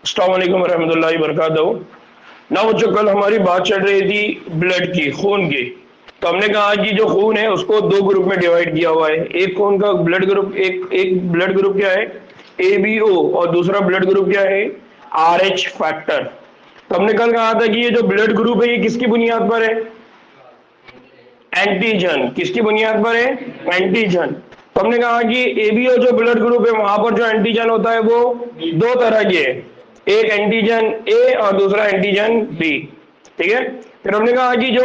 अस्सलाम वालेकुम रहमतुल्लाहि बरकातहू। ना बच्चों, कल हमारी बात चल रही थी ब्लड की, खून की। तो हमने कहा कि जो खून है उसको दो ग्रुप में डिवाइड किया हुआ है। एक खून का ब्लड ग्रुप, एक ब्लड ग्रुप क्या है, ABO, और दूसरा ब्लड ग्रुप क्या है, RH फैक्टर। तो हमने कल कहा था कि ये जो ब्लड ग्रुप है ये किसकी बुनियाद पर है, एंटीजन। किसकी बुनियाद पर है, एंटीजन। तो हमने कहा कि ABO जो ब्लड ग्रुप है वहां पर जो एंटीजन होता है वो दो तरह के है, एक एंटीजन A और दूसरा एंटीजन B। ठीक है। फिर हमने कहा कि जो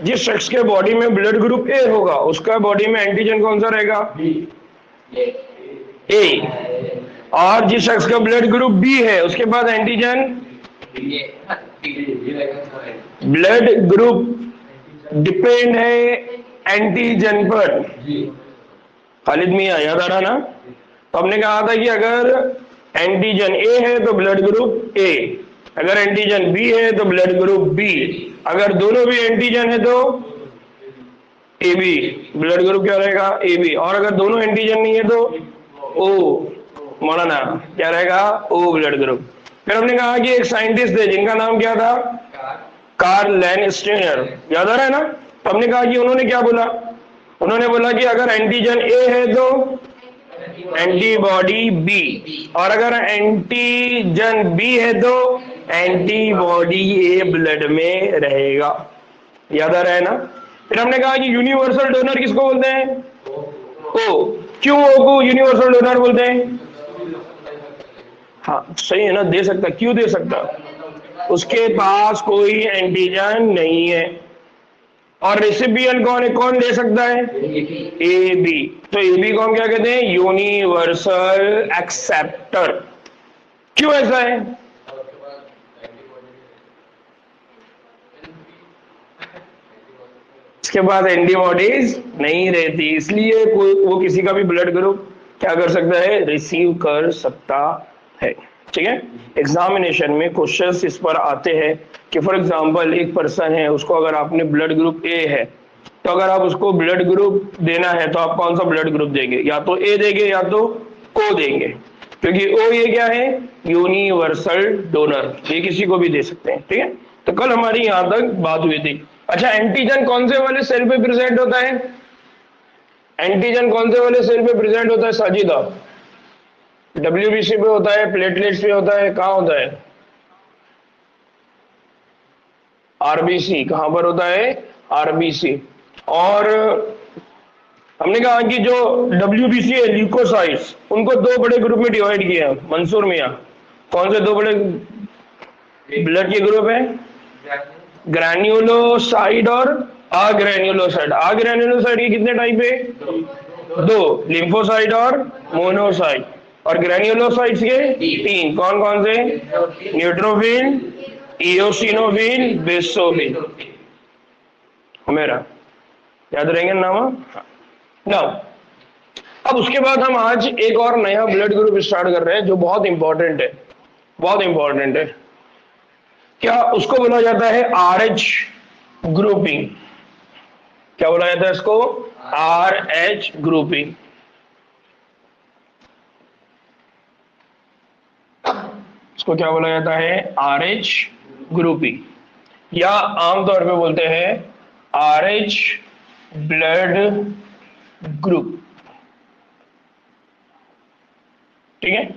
जिस शख्स के बॉडी में ब्लड ग्रुप A होगा उसका बॉडी में एंटीजन कौन सा रहेगा, A। और जिस शख्स का ब्लड ग्रुप B है उसके पास एंटीजन, ब्लड ग्रुप डिपेंड है एंटीजन पर। खालिद मियां याद आ रहा ना। तो हमने कहा था कि अगर एंटीजन A है तो ब्लड ग्रुप A, अगर एंटीजन B है तो ब्लड ग्रुप B, अगर दोनों भी एंटीजन है तो AB, ब्लड ग्रुप क्या रहेगा, AB। और अगर दोनों एंटीजन नहीं है तो O, मौलाना क्या रहेगा, O ब्लड ग्रुप। फिर हमने कहा कि एक साइंटिस्ट है जिनका नाम क्या था, कार्ल लैंडस्टेनर, याद आ रहा है ना। तो हमने कहा कि उन्होंने क्या बोला, उन्होंने बोला कि अगर एंटीजन A है तो एंटीबॉडी B, और अगर एंटीजन B है तो एंटीबॉडी A ब्लड में रहेगा। याद आ रहा है ना। फिर हमने कहा कि यूनिवर्सल डोनर किसको बोलते हैं, O। क्यों O को यूनिवर्सल डोनर बोलते हैं, हाँ सही है ना, दे सकता, क्यों दे सकता, उसके पास कोई एंटीजन नहीं है। और रेसिपिएंट कौन है, कौन ले सकता है, AB। तो AB को हम क्या कहते हैं, यूनिवर्सल एक्सेप्टर। क्यों ऐसा है, इसके बाद एंटीबॉडीज नहीं रहती, इसलिए कोई वो किसी का भी ब्लड ग्रुप क्या कर सकता है, रिसीव कर सकता है। ठीक है। एग्जामिनेशन में क्वेश्चंस इस पर आते हैं कि फॉर एग्जांपल एक पर्सन है, उसको अगर आपने ब्लड ग्रुप A है तो अगर आप उसको ब्लड ग्रुप देना है तो आप कौन सा ब्लड ग्रुप देंगे, या तो A देंगे या तो O देंगे, क्योंकि O ये क्या है, यूनिवर्सल डोनर, ये किसी को भी दे सकते हैं। ठीक है। तो कल हमारी यहां तक बात हुई थी। अच्छा, एंटीजन कौन से वाले सेल पे प्रेजेंट होता है, एंटीजन कौन से वाले सेल पे प्रेजेंट होता है साजिदा, WBC पे होता है, प्लेटलेट्स पे होता है, कहाँ होता है, RBC, कहां पर होता है, RBC। और हमने कहा कि जो WBC है, ल्यूकोसाइट्स, उनको दो बड़े ग्रुप में डिवाइड किया मंसूर मियां। कौन से दो बड़े ब्लड के ग्रुप है, ग्रैन्युलोसाइड और अग्रैन्युलोसाइड। अग्रैन्युलोसाइड के कितने टाइप है, दो, लिम्फोसाइट और मोनोसाइट। और ग्रैन्युलोसाइट्स के तीन, कौन कौन से, न्यूट्रोफिल, इओसिनोफिल, बेसोफिल। मेरा याद रहेंगे नाम ना। अब उसके बाद हम आज एक और नया ब्लड ग्रुप स्टार्ट कर रहे हैं जो बहुत इंपॉर्टेंट है, बहुत इंपॉर्टेंट है। क्या उसको बोला जाता है, RH ग्रुपिंग। क्या बोला जाता है इसको, RH ग्रुपिंग। इसको क्या बोला जाता है, RH ग्रुपिंग, या आमतौर पे बोलते हैं RH ब्लड ग्रुप। ठीक है।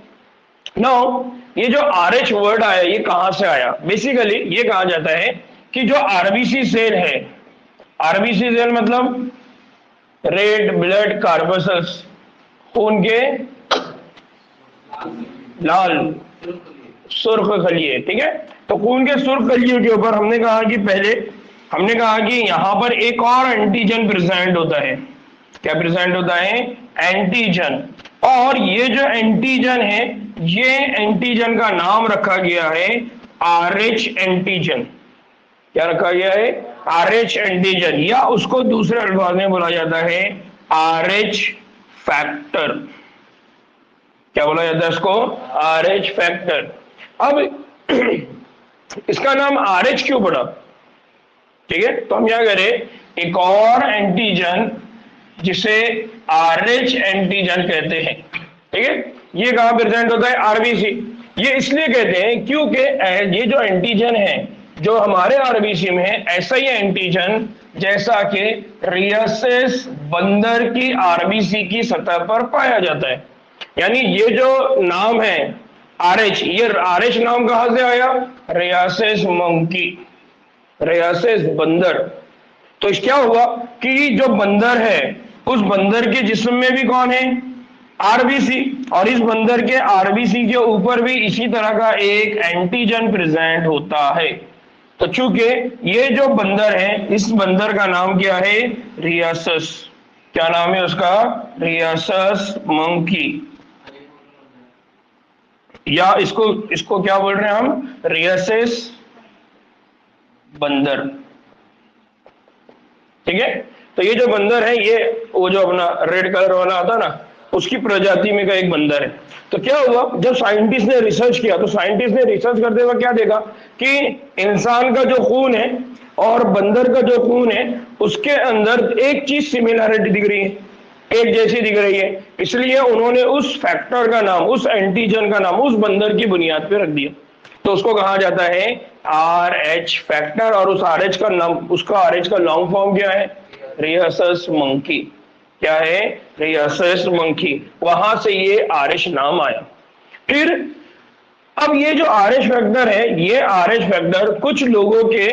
नाउ ये जो RH वर्ड आया ये कहां से आया, बेसिकली ये कहा जाता है कि जो RBC सेल है, RBC सेल मतलब रेड ब्लड कार्पसल्स, खून के लाल सुर्ख खलिए। ठीक है। तो खून के सुर्ख खलियों के ऊपर हमने कहा कि पहले हमने कहा कि यहां पर एक और एंटीजन प्रेजेंट होता है। क्या प्रेजेंट होता है, एंटीजन। और ये जो एंटीजन है, ये एंटीजन का नाम रखा गया है RH एंटीजन। क्या रखा गया है, RH एंटीजन, या उसको दूसरे अल्फाज में बोला जाता है RH फैक्टर। क्या बोला जाता है इसको, RH फैक्टर। अब इसका नाम RH क्यों पड़ा, ठीक है। तो हम क्या करें, एक और एंटीजन जिसे RH एंटीजन कहते हैं। ठीक है। ये कहां प्रेजेंट होता है, RBC। ये इसलिए कहते हैं क्योंकि ये जो एंटीजन है जो हमारे आरबीसी में है, ऐसा ही एंटीजन जैसा कि रियसिस बंदर की आरबीसी की सतह पर पाया जाता है। यानी ये जो नाम है आरएच, ये आरएच नाम कहां से आया? रियसिस मंकी, रियसिस बंदर। तो क्या हुआ कि जो बंदर है उस बंदर के जिस्म में भी कौन है? आरबीसी, और इस बंदर के आरबीसी के ऊपर भी इसी तरह का एक एंटीजन प्रेजेंट होता है। तो चूंकि ये जो बंदर है, इस बंदर का नाम क्या है? रियसिस। क्या नाम है उसका? रियसिस मंकी, या इसको क्या बोल रहे हैं हम? रियसिस बंदर। ठीक है, तो ये जो बंदर है, ये वो जो अपना रेड कलर वाला आता ना, उसकी प्रजाति में का एक बंदर है। तो क्या हुआ, जब साइंटिस्ट ने रिसर्च किया तो साइंटिस्ट ने रिसर्च करते हुए क्या देखा कि इंसान का जो खून है और बंदर का जो खून है उसके अंदर एक चीज सिमिलरिटी दिख रही है, एक जैसी दिख रही है। इसलिए उन्होंने उस फैक्टर का नाम, उस एंटीजन का नाम उस बंदर की बुनियाद पे रख दिया। तो उसको कहा जाता है RH फैक्टर, और उस RH का नाम, उसका RH का लॉन्ग फॉर्म क्या है? रियसिस मंकी। क्या है? रियसिस मंकी। वहां से ये RH नाम आया। फिर अब ये जो RH फैक्टर है, ये RH फैक्टर कुछ लोगों के,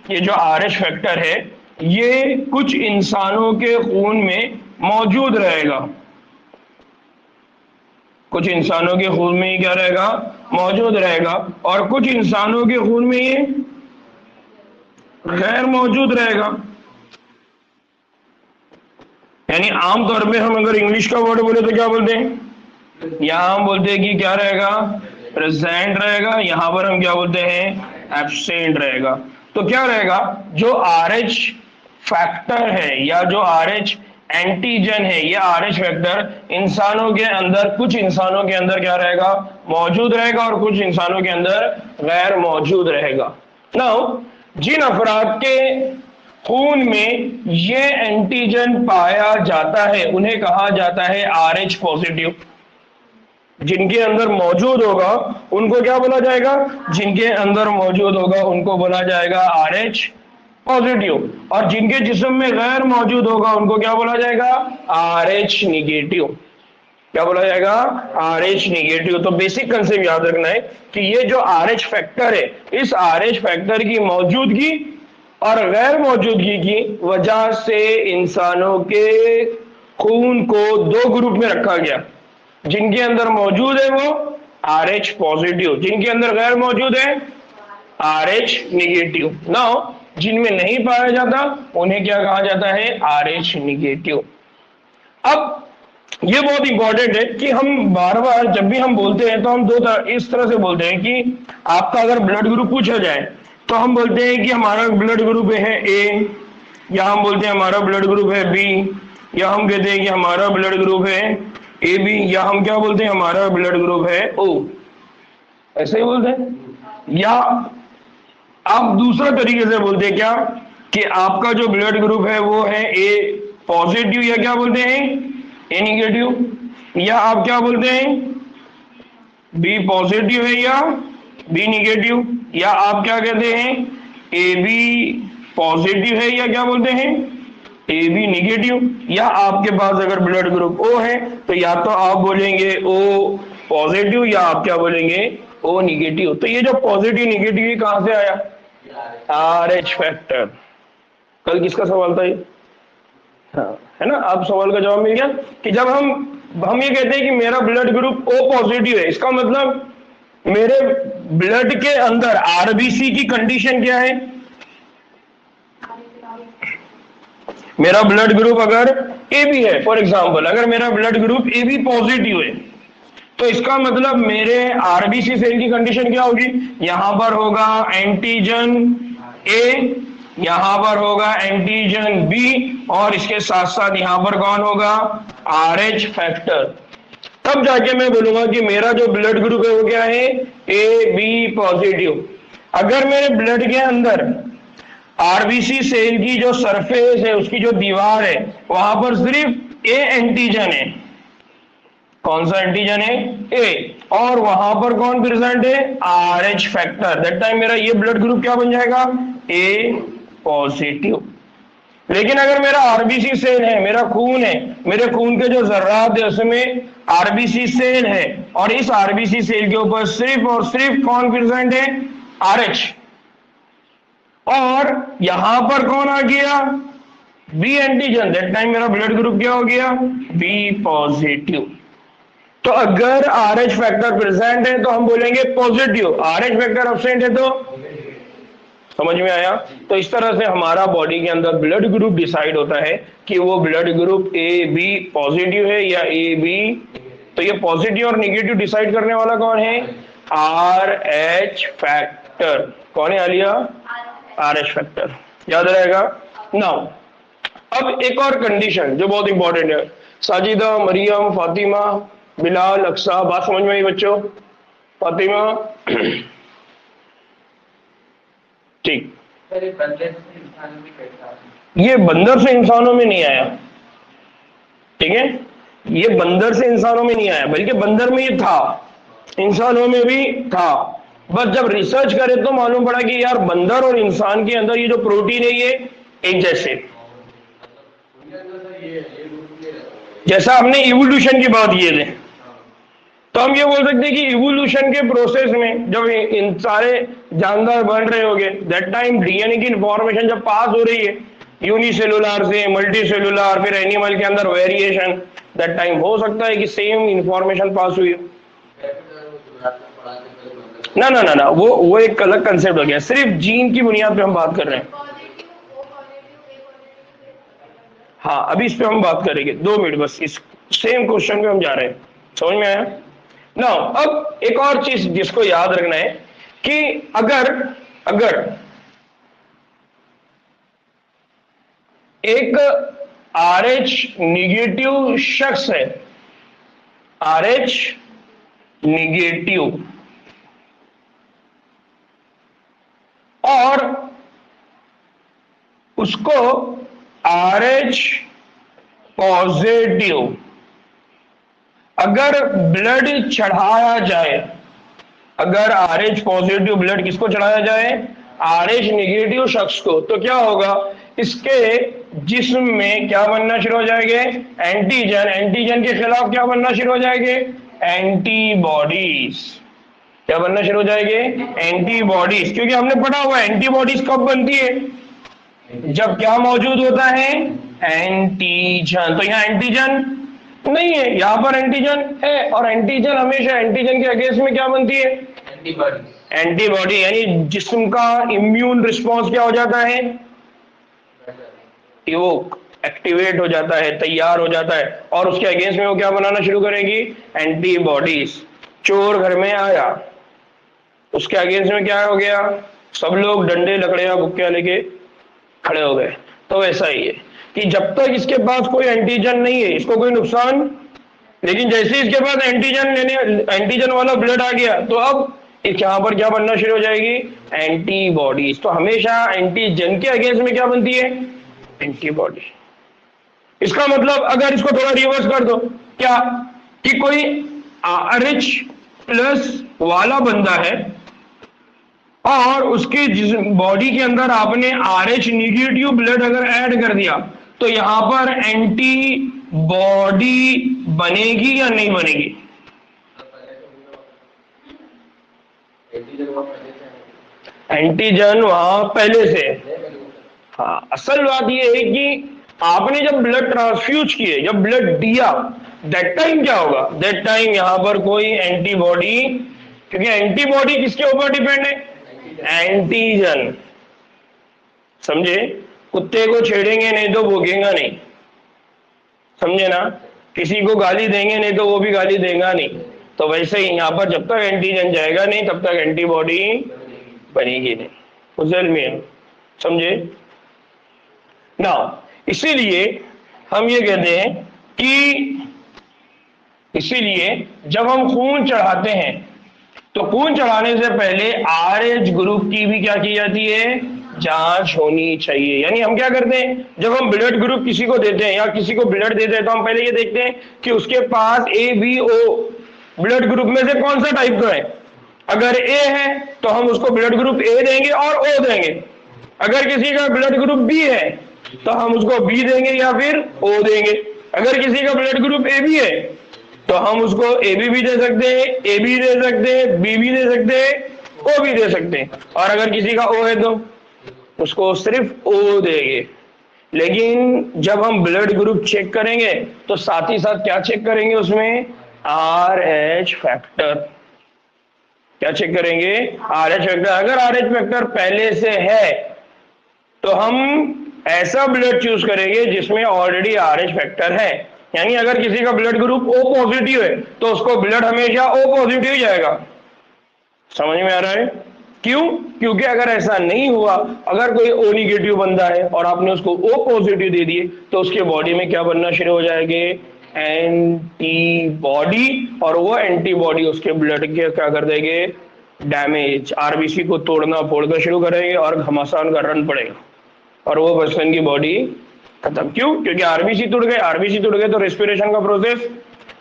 ये जो RH फैक्टर है ये कुछ इंसानों के खून में मौजूद रहेगा। कुछ इंसानों के खून में ही क्या रहेगा? मौजूद रहेगा, और कुछ इंसानों के खून में ये गैर मौजूद रहेगा। यानी आमतौर पे हम अगर इंग्लिश का वर्ड बोले तो क्या बोलते हैं? यहां हम बोलते हैं कि क्या रहेगा? प्रेजेंट रहेगा। यहां पर हम क्या बोलते हैं? एब्सेंट रहेगा। तो क्या रहेगा? जो RH फैक्टर है या जो RH एंटीजन है, ये RH फैक्टर इंसानों के अंदर, कुछ इंसानों के अंदर क्या रहेगा? मौजूद रहेगा, और कुछ इंसानों के अंदर गैर मौजूद रहेगा। नाउ जिन अफराद के खून में ये एंटीजन पाया जाता है उन्हें कहा जाता है RH पॉजिटिव। जिनके अंदर मौजूद होगा उनको क्या बोला जाएगा? जिनके अंदर मौजूद होगा उनको बोला जाएगा RH पॉजिटिव, और जिनके जिस्म में गैर मौजूद होगा उनको क्या बोला जाएगा? RH negative. क्या बोला जाएगा? RH negative. तो बेसिक कंसेप्ट याद रखना है कि ये जो RH फैक्टर है, इस RH फैक्टर की मौजूदगी और गैर मौजूदगी की वजह से इंसानों के खून को दो ग्रुप में रखा गया। जिनके अंदर मौजूद है वो RH पॉजिटिव, जिनके अंदर गैर मौजूद है RH निगेटिव। नाउ जिनमें नहीं पाया जाता उन्हें क्या कहा जाता है? RH negative. अब ये बहुत इंपॉर्टेंट है कि हम बार बार जब भी हम बोलते हैं तो हम इस तरह से बोलते हैं कि आपका अगर ब्लड ग्रुप पूछा जाए तो हम बोलते हैं कि हमारा ब्लड ग्रुप है A, या हम बोलते हैं हमारा ब्लड ग्रुप है B, या हम कहते हैं कि हमारा ब्लड ग्रुप है AB, या हम क्या बोलते हैं? हमारा ब्लड ग्रुप है O। ऐसे ही बोलते हैं। या आप दूसरा तरीके से बोलते हैं क्या कि आपका जो ब्लड ग्रुप है वो है A पॉजिटिव, या क्या बोलते हैं? A negative. या आप क्या बोलते हैं? B पॉजिटिव है या B निगेटिव। या आप क्या कहते हैं? AB पॉजिटिव है या क्या बोलते हैं? AB negative. या आपके पास अगर ब्लड ग्रुप O है तो या तो आप बोलेंगे O पॉजिटिव, या आप क्या बोलेंगे? O negative. तो ये जो पॉजिटिव निगेटिव कहां से आया? RH factor. कल किसका सवाल था ये? हाँ, है ना? आप सवाल का जवाब मिल गया कि जब हम ये कहते हैं कि मेरा ब्लड ग्रुप O पॉजिटिव है, इसका मतलब मेरे ब्लड के अंदर RBC की कंडीशन क्या है? मेरा ब्लड ग्रुप अगर AB है, फॉर एग्जांपल अगर मेरा ब्लड ग्रुप AB पॉजिटिव है तो इसका मतलब मेरे RBC सेल की कंडीशन क्या होगी? यहां पर होगा एंटीजन A, यहां पर होगा एंटीजन B, और इसके साथ साथ यहां पर कौन होगा? RH factor. तब जाके मैं बोलूंगा कि मेरा जो ब्लड ग्रुप है वो क्या है? AB positive. अगर मेरे ब्लड के अंदर RBC सेल की जो सरफेस है, उसकी जो दीवार है, वहां पर सिर्फ A एंटीजन है, कौन सा एंटीजन है? ए। और वहां पर कौन प्रेजेंट है? RH factor. दैट टाइम मेरा ये ब्लड ग्रुप क्या बन जाएगा? ए पॉजिटिव। लेकिन अगर मेरा आरबीसी सेल है, मेरा खून है, मेरे खून के जो जर्रात है उसमें आरबीसी सेल है, और इस आरबीसी सेल के ऊपर सिर्फ और सिर्फ कौन प्रेजेंट है? RH। और यहां पर कौन आ गया? B antigen. दैट टाइम मेरा ब्लड ग्रुप क्या हो गया? B positive. तो अगर RH फैक्टर प्रेजेंट है तो हम बोलेंगे पॉजिटिव, RH फैक्टर एब्सेंट है तो? समझ में आया? तो इस तरह से हमारा बॉडी के अंदर ब्लड ग्रुप डिसाइड होता है कि वो blood group A B positive है या ए बी। तो ये पॉजिटिव और नेगेटिव डिसाइड करने वाला कौन है? RH factor. कौन है आलिया? RH factor. याद रहेगा? नाउ अब एक और कंडीशन जो बहुत इंपॉर्टेंट है। साजिदा, मरियम, फातिमा, बिलाल, अक्सा, बात समझ में आई बच्चों? फातिमा ठीक। ये बंदर से इंसानों में नहीं आया, ठीक है? ये बंदर से इंसानों में नहीं आया, बल्कि बंदर में ये था, इंसानों में भी था। बस जब रिसर्च करे तो मालूम पड़ा कि यार बंदर और इंसान के अंदर ये जो प्रोटीन है ये एक जैसे। जैसा हमने इवोल्यूशन की बात किए थे, तो हम ये बोल सकते हैं कि इवोल्यूशन के प्रोसेस में जब इन सारे जानदार बन रहे होंगे, दैट टाइम डीएनए की इंफॉर्मेशन जब पास हो रही है यूनिसेलुलर से मल्टी सेलुलर, फिर एनिमल के अंदर वेरिएशन, दैट टाइम हो सकता है कि सेम इंफॉर्मेशन पास हुई। ना ना ना ना, वो एक अलग कंसेप्ट हो गया, सिर्फ जीन की बुनियाद पे हम बात कर रहे हैं। हाँ, अभी इस पे हम बात करेंगे, 2 मिनट बस, इस सेम क्वेश्चन पे हम जा रहे हैं। समझ में आया? ना अब एक और चीज जिसको याद रखना है कि अगर एक RH निगेटिव शख्स है, RH निगेटिव, और उसको RH पॉजिटिव अगर ब्लड चढ़ाया जाए, अगर RH पॉजिटिव ब्लड किसको चढ़ाया जाए? RH निगेटिव शख्स को, तो क्या होगा? इसके जिस्म में क्या बनना शुरू हो जाएंगे? एंटीजन। एंटीजन के खिलाफ क्या बनना शुरू हो जाएंगे? एंटीबॉडीज। क्या बनना शुरू हो जाएंगे? एंटीबॉडीज। क्योंकि हमने पढ़ा हुआ है एंटीबॉडीज कब बनती है? जब क्या मौजूद होता है? एंटीजन। तो यहां एंटीजन नहीं है, यहां पर एंटीजन है, और एंटीजन हमेशा एंटीजन के अगेंस्ट में क्या बनती है? एंटीबॉडी। एंटीबॉडी यानी जिस्म का इम्यून रिस्पॉन्स क्या हो जाता है? इवोक, एक्टिवेट हो जाता है, तैयार हो जाता है, और उसके अगेंस्ट में वो क्या बनाना शुरू करेगी? एंटीबॉडीज। चोर घर में आया, उसके अगेंस्ट में क्या हो गया? सब लोग डंडे लकड़ियां बुक्कियां लेके खड़े हो गए। तो वैसा ही है कि जब तक इसके पास कोई एंटीजन नहीं है, इसको कोई नुकसान, लेकिन जैसे इसके पास एंटीजन वाला ब्लड आ गया, तो अब यहां पर क्या बनना शुरू हो जाएगी? एंटीबॉडीज। तो हमेशा एंटीजन के अगेंस्ट में क्या बनती है? एंटीबॉडी। इसका मतलब अगर इसको थोड़ा रिवर्स कर दो, क्या कि कोई RH प्लस वाला बंदा है और उसके बॉडी के अंदर आपने RH निगेटिव ब्लड अगर ऐड कर दिया, तो यहां पर एंटीबॉडी बनेगी या नहीं बनेगी? एंटीजन वहां पहले से। हाँ, असल बात यह है कि आपने जब ब्लड ट्रांसफ्यूज किए, जब ब्लड दिया, दैट टाइम क्या होगा? दैट टाइम यहां पर कोई एंटीबॉडी, क्योंकि एंटीबॉडी किसके ऊपर डिपेंड है? एंटीजन। समझे? कुत्ते को छेड़ेंगे नहीं तो भोगेगा नहीं, समझे ना? किसी को गाली देंगे नहीं तो वो भी गाली देगा नहीं। तो वैसे ही यहां पर जब तक एंटीजन जाएगा नहीं तब तक एंटीबॉडी बनेगी नहीं। उजल में समझे ना? इसीलिए हम ये कहते हैं कि इसीलिए जब हम खून चढ़ाते हैं तो खून चढ़ाने से पहले RH ग्रुप की भी क्या की जाती है? जांच होनी चाहिए। यानी हम क्या करते हैं, जब हम ब्लड ग्रुप किसी को देते हैं या किसी को ब्लड देते हैं तो हम पहले ये देखते हैं कि उसके पास A B O blood group में से कौन सा टाइप का है। अगर ए है तो हम उसको ब्लड ग्रुप ए देंगे और ओ देंगे। अगर किसी का ब्लड ग्रुप बी है तो हम उसको बी देंगे या फिर ओ देंगे। अगर किसी का ब्लड ग्रुप ए बी है तो हम उसको ए बी भी दे सकते हैं, ए बी दे सकते हैं, बी भी दे सकते हैं, ओ भी दे सकते हैं। और अगर किसी का ओ है तो उसको सिर्फ ओ देंगे। लेकिन जब हम ब्लड ग्रुप चेक करेंगे तो साथ ही साथ क्या चेक करेंगे, उसमें RH फैक्टर। क्या चेक करेंगे, RH फैक्टर। अगर RH फैक्टर पहले से है तो हम ऐसा ब्लड चूज करेंगे जिसमें ऑलरेडी RH फैक्टर है। यानी अगर किसी का ब्लड ग्रुप O पॉजिटिव है तो उसको ब्लड हमेशा O पॉजिटिव ही जाएगा। समझ में आ रहा है? क्यों? क्योंकि अगर ऐसा नहीं हुआ, अगर कोई O निगेटिव बंदा है और आपने उसको O पॉजिटिव दे दिए तो उसके बॉडी में क्या बनना शुरू हो जाएंगे, एंटीबॉडी। और वो एंटीबॉडी उसके ब्लड के क्या कर देंगे, डैमेज, आरबीसी को तोड़ना फोड़ना शुरू करेंगे और घमासान का रन पड़ेगा और वो पर्सन की बॉडी खत्म। क्यों? क्योंकि आरबीसी टूट गए। आरबीसी टूट गए तो रेस्पिरेशन का प्रोसेस,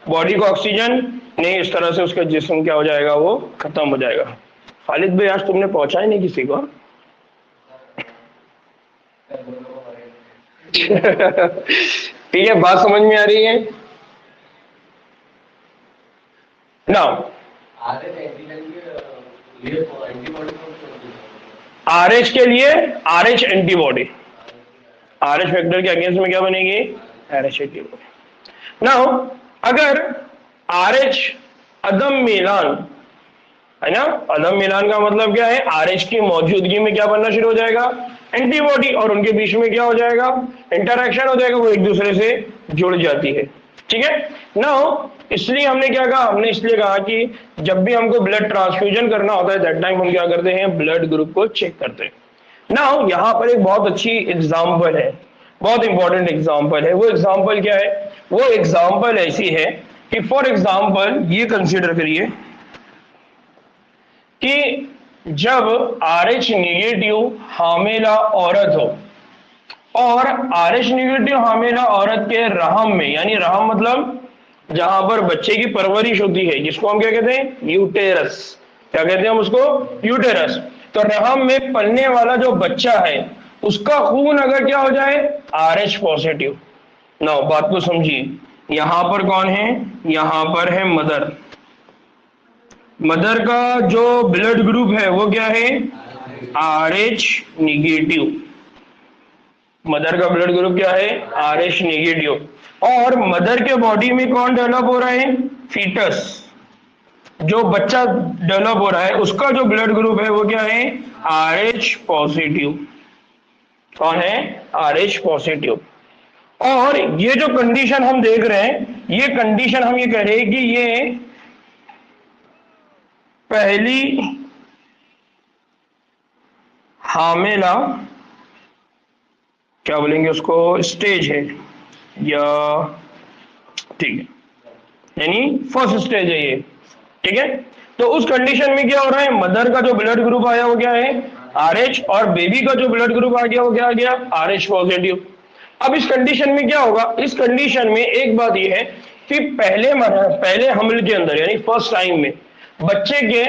बॉडी को ऑक्सीजन नहीं, इस तरह से उसका जिस्म क्या हो जाएगा, वो खत्म हो जाएगा। खालिद भाई आज तुमने पहुंचा ही नहीं किसी को। ठीक है, बात समझ में आ रही है ना? RH के लिए RH एंटीबॉडी, RH फैक्टर के अगेंस्ट में क्या बनेगी, RH एंटीबॉडी। नाउ अगर RH अदम मिलान है ना, अदम मिलान का मतलब क्या है, RH की मौजूदगी में क्या बनना शुरू हो जाएगा, एंटीबॉडी, और उनके बीच में क्या हो जाएगा, इंटरैक्शन हो जाएगा, वो एक दूसरे से जुड़ जाती है। ठीक है। नाउ इसलिए हमने क्या कहा, हमने इसलिए कहा कि जब भी हमको ब्लड ट्रांसफ्यूजन करना होता है दैट टाइम हम क्या करते हैं, ब्लड ग्रुप को चेक करते हैं। नाउ यहां पर एक बहुत अच्छी एग्जांपल है, बहुत इंपॉर्टेंट एग्जांपल है। वो एग्जांपल क्या है, वो एग्जांपल ऐसी है कि फॉर एग्जांपल ये कंसीडर करिए कि जब RH निगेटिव हामिला औरत हो और RH निगेटिव हामिला औरत के रहम में, यानी रहम मतलब जहां पर बच्चे की परवरिश होती है, जिसको हम क्या कहते हैं, यूटेरस। क्या कहते हैं हम उसको, यूटेरस। तो रहम में पलने वाला जो बच्चा है उसका खून अगर क्या हो जाए, RH पॉजिटिव। ना बात को समझिए, यहां पर कौन है, यहां पर है मदर। मदर का जो ब्लड ग्रुप है वो क्या है, RH निगेटिव। मदर का ब्लड ग्रुप क्या है, RH निगेटिव। और मदर के बॉडी में कौन डेवलप हो रहा है, फीटस। जो बच्चा डेवलप हो रहा है उसका जो ब्लड ग्रुप है वो क्या है, RH पॉजिटिव। कौन है, RH पॉजिटिव। और ये जो कंडीशन हम देख रहे हैं, ये कंडीशन हम ये कह रहे हैं कि ये पहली हामिला, क्या बोलेंगे उसको, स्टेज है, या ठीक है, यानी फर्स्ट स्टेज है ये। ठीक है। तो उस कंडीशन में क्या हो रहा है, मदर का जो ब्लड ग्रुप आया वो क्या है, RH, और बेबी का जो ब्लड ग्रुप आ गया वो क्या आ गया, RH पॉजिटिव। अब इस कंडीशन में क्या होगा, इस कंडीशन में एक बात ये है कि पहले हमल के अंदर, यानी फर्स्ट टाइम में बच्चे के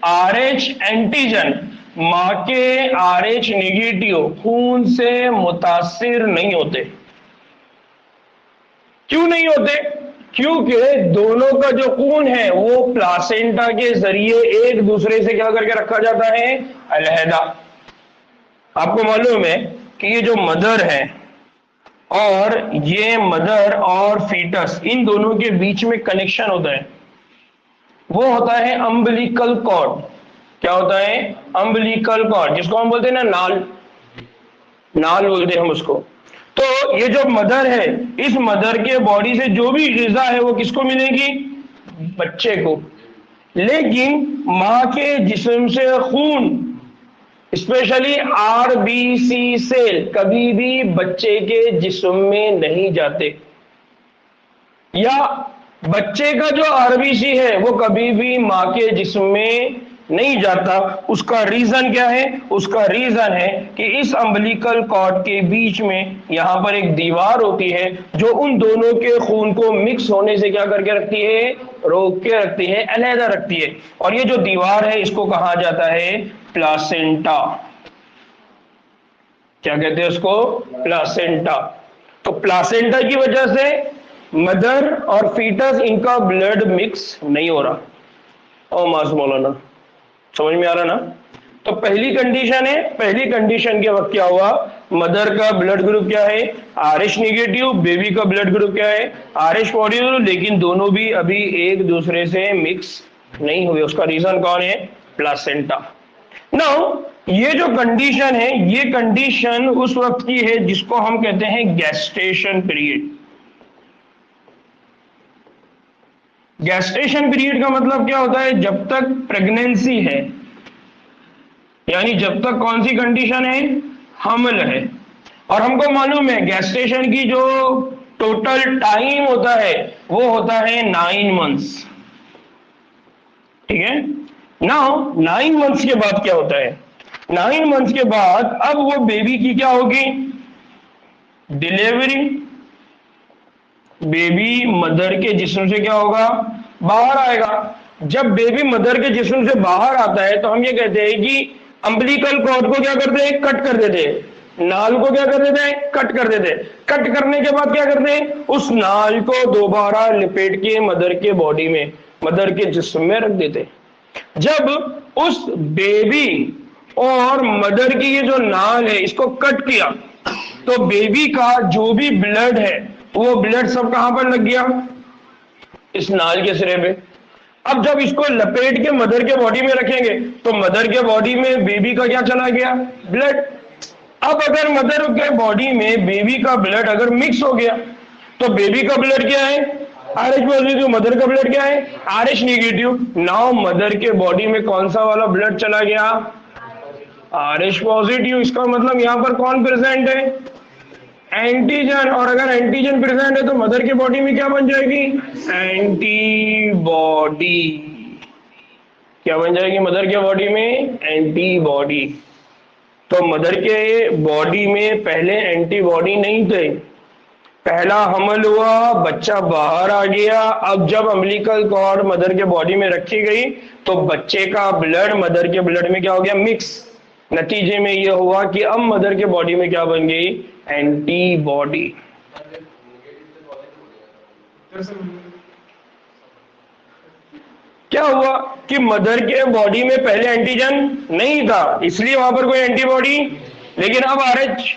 RH एंटीजन मां के RH निगेटिव खून से मुतासिर नहीं होते। क्यों नहीं होते, क्योंकि दोनों का जो खून है वो प्लासेंटा के जरिए एक दूसरे से क्या करके रखा जाता है, अलहदा। आपको मालूम है कि ये जो मदर है और ये मदर और फीटस, इन दोनों के बीच में कनेक्शन होता है, वो होता है अम्बिलिकल कॉर्ड। क्या होता है, अम्बिलिकल कॉर्ड, जिसको हम बोलते हैं ना नाल, नाल बोलते हैं हम उसको। तो ये जो मदर है, इस मदर के बॉडी से जो भी ग़िज़ा है वो किसको मिलेगी, बच्चे को। लेकिन मां के जिस्म से खून, स्पेशली RBC सेल, कभी भी बच्चे के जिस्म में नहीं जाते, या बच्चे का जो RBC है वो कभी भी मां के जिस्म में नहीं जाता। उसका रीजन क्या है? उसका रीजन है कि इस अम्बिलिकल कॉर्ड के बीच में यहां पर एक दीवार होती है जो उन दोनों के खून को मिक्स होने से क्या करके रखती है? रोक के रखती है, अलहदा रखती है। और ये जो दीवार है इसको कहा जाता है प्लासेंटा। क्या कहते हैं उसको? प्लासेंटा। तो प्लासेंटा की वजह से मदर और फीटस इनका ब्लड मिक्स नहीं हो रहा। ओ मास मौलाना, समझ में आ रहा ना? तो पहली कंडीशन है, पहली कंडीशन के वक्त क्या हुआ? मदर का ब्लड ग्रुप क्या है? RH negative. बेबी का ब्लड ग्रुप क्या है? RH positive. लेकिन दोनों भी अभी एक दूसरे से मिक्स नहीं हुए। उसका रीजन कौन है? प्लासेंटा। नाउ ये जो कंडीशन है, ये कंडीशन उस वक्त की है जिसको हम कहते हैं गेस्टेशन पीरियड। गेस्टेशन पीरियड का मतलब क्या होता है? जब तक प्रेगनेंसी है, यानी जब तक कौन सी कंडीशन है? हमल है। और हमको मालूम है गेस्टेशन की जो टोटल टाइम होता है वो होता है 9 मंथ्स। ठीक है। नाउ 9 मंथ्स के बाद क्या होता है? 9 मंथ्स के बाद अब वो बेबी की क्या होगी? डिलीवरी। बेबी मदर के जिस्म से क्या होगा? बाहर आएगा। जब बेबी मदर के जिस्म से बाहर आता है तो हम ये कहते हैं कि अम्बिलिकल कॉर्ड को क्या करते हैं? कट कर देते हैं। नाल को क्या कर देते हैं? कट कर देते हैं। कट करने के बाद क्या करते हैं? उस नाल को दोबारा लिपेट के मदर के बॉडी में, मदर के जिस्म में रख देते हैं। जब उस बेबी और मदर की ये जो नाल है इसको कट किया तो बेबी का जो भी ब्लड है वो ब्लड सब कहां पर लग गया? इस नाल के सिरे पे। अब जब इसको लपेट के मदर के बॉडी में रखेंगे तो मदर के बॉडी में बेबी का क्या चला गया? ब्लड। अब अगर मदर के बॉडी में बेबी का ब्लड अगर मिक्स हो गया तो बेबी का ब्लड क्या है? RH positive. मदर का ब्लड क्या है? RH negative. नाउ मदर के बॉडी में कौन सा वाला ब्लड चला गया? RH positive. इसका मतलब यहां पर कौन प्रेजेंट है? एंटीजन। और अगर एंटीजन प्रेजेंट है तो मदर के बॉडी में क्या बन जाएगी? एंटीबॉडी। क्या बन जाएगी मदर के बॉडी में? एंटीबॉडी। तो मदर के बॉडी में पहले एंटीबॉडी नहीं थे। पहला हमल हुआ, बच्चा बाहर आ गया। अब जब अम्बिलिकल कॉर्ड मदर के बॉडी में रखी गई तो बच्चे का ब्लड मदर के ब्लड में क्या हो गया? मिक्स। नतीजे में यह हुआ कि अब मदर के बॉडी में क्या बन गई? एंटीबॉडी। क्या हुआ कि मदर के बॉडी में पहले एंटीजन नहीं था इसलिए वहां पर कोई एंटीबॉडी, लेकिन अब RH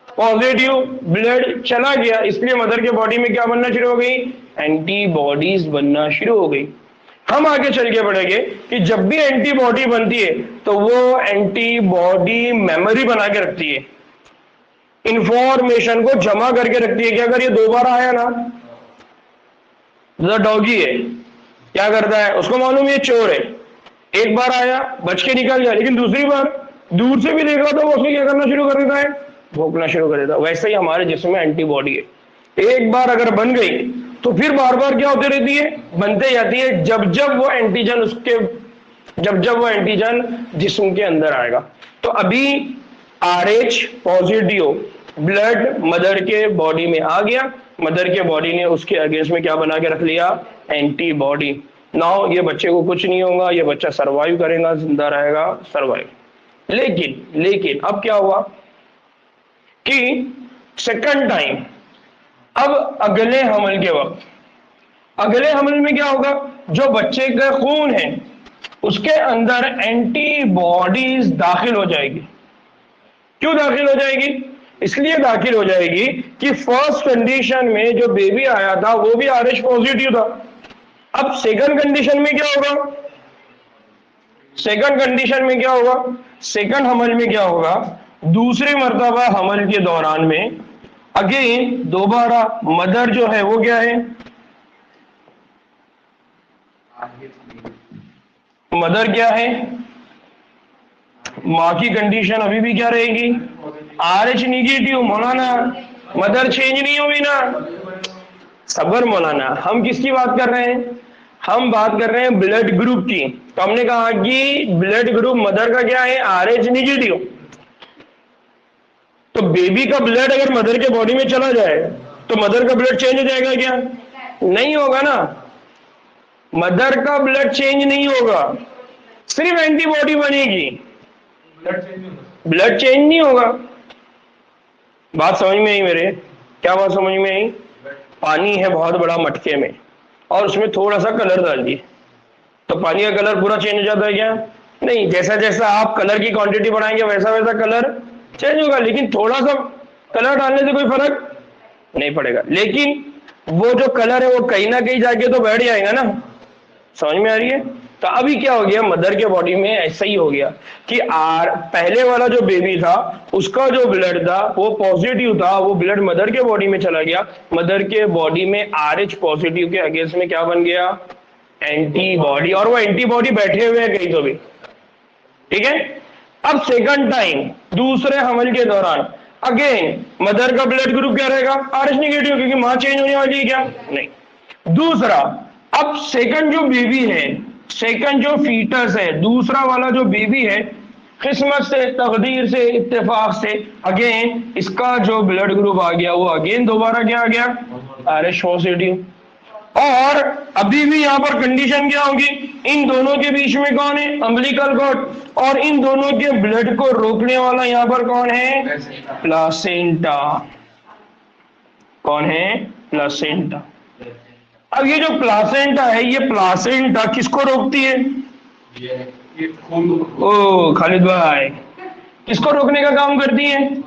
पॉजिटिव ब्लड चला गया इसलिए मदर के बॉडी में क्या बनना शुरू हो गई? एंटीबॉडीज बनना शुरू हो गई। हम आगे चल के पढ़ेंगे कि जब भी एंटीबॉडी बनती है तो वो एंटीबॉडी मेमोरी बना के रखती है, इंफॉर्मेशन को जमा करके रखती है कि अगर ये दोबारा आया ना, डॉगी है, क्या करता है? उसको मालूम ये चोर है, एक बार आया बच के निकल गया, लेकिन दूसरी बार दूर से भी देख रहा तो वो उसमें क्या करना शुरू कर देता है? भोंकना शुरू कर देता है। वैसे ही हमारे जिस्म में एंटीबॉडी है। एक बार अगर बन गई तो फिर बार बार क्या होती रहती है? बनते जाती है। जब जब वो एंटीजन जिस्म के अंदर आएगा। तो अभी RH पॉजिटिव ब्लड मदर के बॉडी में आ गया। मदर के बॉडी ने उसके अगेंस्ट में क्या बना के रख लिया? एंटीबॉडी। नाउ ये बच्चे को कुछ नहीं होगा, ये बच्चा सरवाइव करेगा, जिंदा रहेगा, सरवाइव। लेकिन अब क्या हुआ कि सेकंड टाइम, अब अगले हमल के वक्त, अगले हमल में क्या होगा? जो बच्चे का खून है उसके अंदर एंटीबॉडीज दाखिल हो जाएगी। क्यों दाखिल हो जाएगी? इसलिए दाखिल हो जाएगी कि फर्स्ट कंडीशन में जो बेबी आया था वो भी RH पॉजिटिव था। अब सेकंड कंडीशन में क्या होगा? सेकंड कंडीशन में क्या होगा? सेकंड हमल में क्या होगा? दूसरी मर्तबा हमल के दौरान में अगेन दोबारा मदर जो है वो क्या है? मदर क्या है? मां की कंडीशन अभी भी क्या रहेगी? RH negative. मौलाना मदर चेंज नहीं हुई ना? सबर मौलाना, हम किसकी बात कर रहे हैं? हम बात कर रहे हैं ब्लड ग्रुप की। तो हमने कहा कि ब्लड ग्रुप मदर का क्या है, RH नेगेटिव। तो बेबी का ब्लड अगर मदर के बॉडी में चला जाए तो मदर का ब्लड चेंज हो जाएगा क्या? नहीं होगा ना, मदर का ब्लड चेंज नहीं होगा, सिर्फ एंटीबॉडी बनेगी, ब्लड चेंज नहीं होगा। बात समझ में आई मेरे? क्या बात समझ में आई? पानी है बहुत बड़ा मटके में और उसमें थोड़ा सा कलर डाल दिए तो पानी का कलर पूरा चेंज हो जाता है क्या? नहीं, जैसा जैसा आप कलर की क्वांटिटी बढ़ाएंगे वैसा वैसा कलर चेंज होगा, लेकिन थोड़ा सा कलर डालने से कोई फर्क नहीं पड़ेगा। लेकिन वो जो कलर है वो कहीं ना कहीं जाके तो बैठ जाएगा ना। समझ में आ रही है? तो अभी क्या हो गया, मदर के बॉडी में ऐसा ही हो गया कि पहले वाला जो बेबी था उसका जो ब्लड था वो पॉजिटिव था, वो ब्लड मदर के बॉडी में चला गया, मदर के बॉडी में RH पॉजिटिव के अगेंस्ट में क्या बन गया, एंटीबॉडी, और वो एंटीबॉडी बैठे हुए हैं कहीं तो भी। ठीक है, अब सेकंड टाइम दूसरे हमल के दौरान अगेन मदर का ब्लड ग्रुप क्या रहेगा, RH नेगेटिव, क्योंकि मां चेंज होने वाली है क्या? नहीं। दूसरा, अब सेकंड जो बेबी है, सेकंड जो फीटस है, दूसरा वाला जो बेबी है, किस्मत से, तकदीर से, इत्तेफाक से अगेन इसका जो ब्लड ग्रुप आ गया वो अगेन दोबारा क्या आ गया, RH पॉजिटिव। और अभी भी यहां पर कंडीशन क्या होगी, इन दोनों के बीच में कौन है, अम्बिलिकल कॉर्ड, और इन दोनों के ब्लड को रोकने वाला यहां पर कौन है, प्लासेंटा। कौन है, प्लासेंटा। अब ये जो प्लासेंटा है, ये प्लासेंटा किसको रोकती है, ये खून ओ खालिद भाई, किसको रोकने का काम करती है,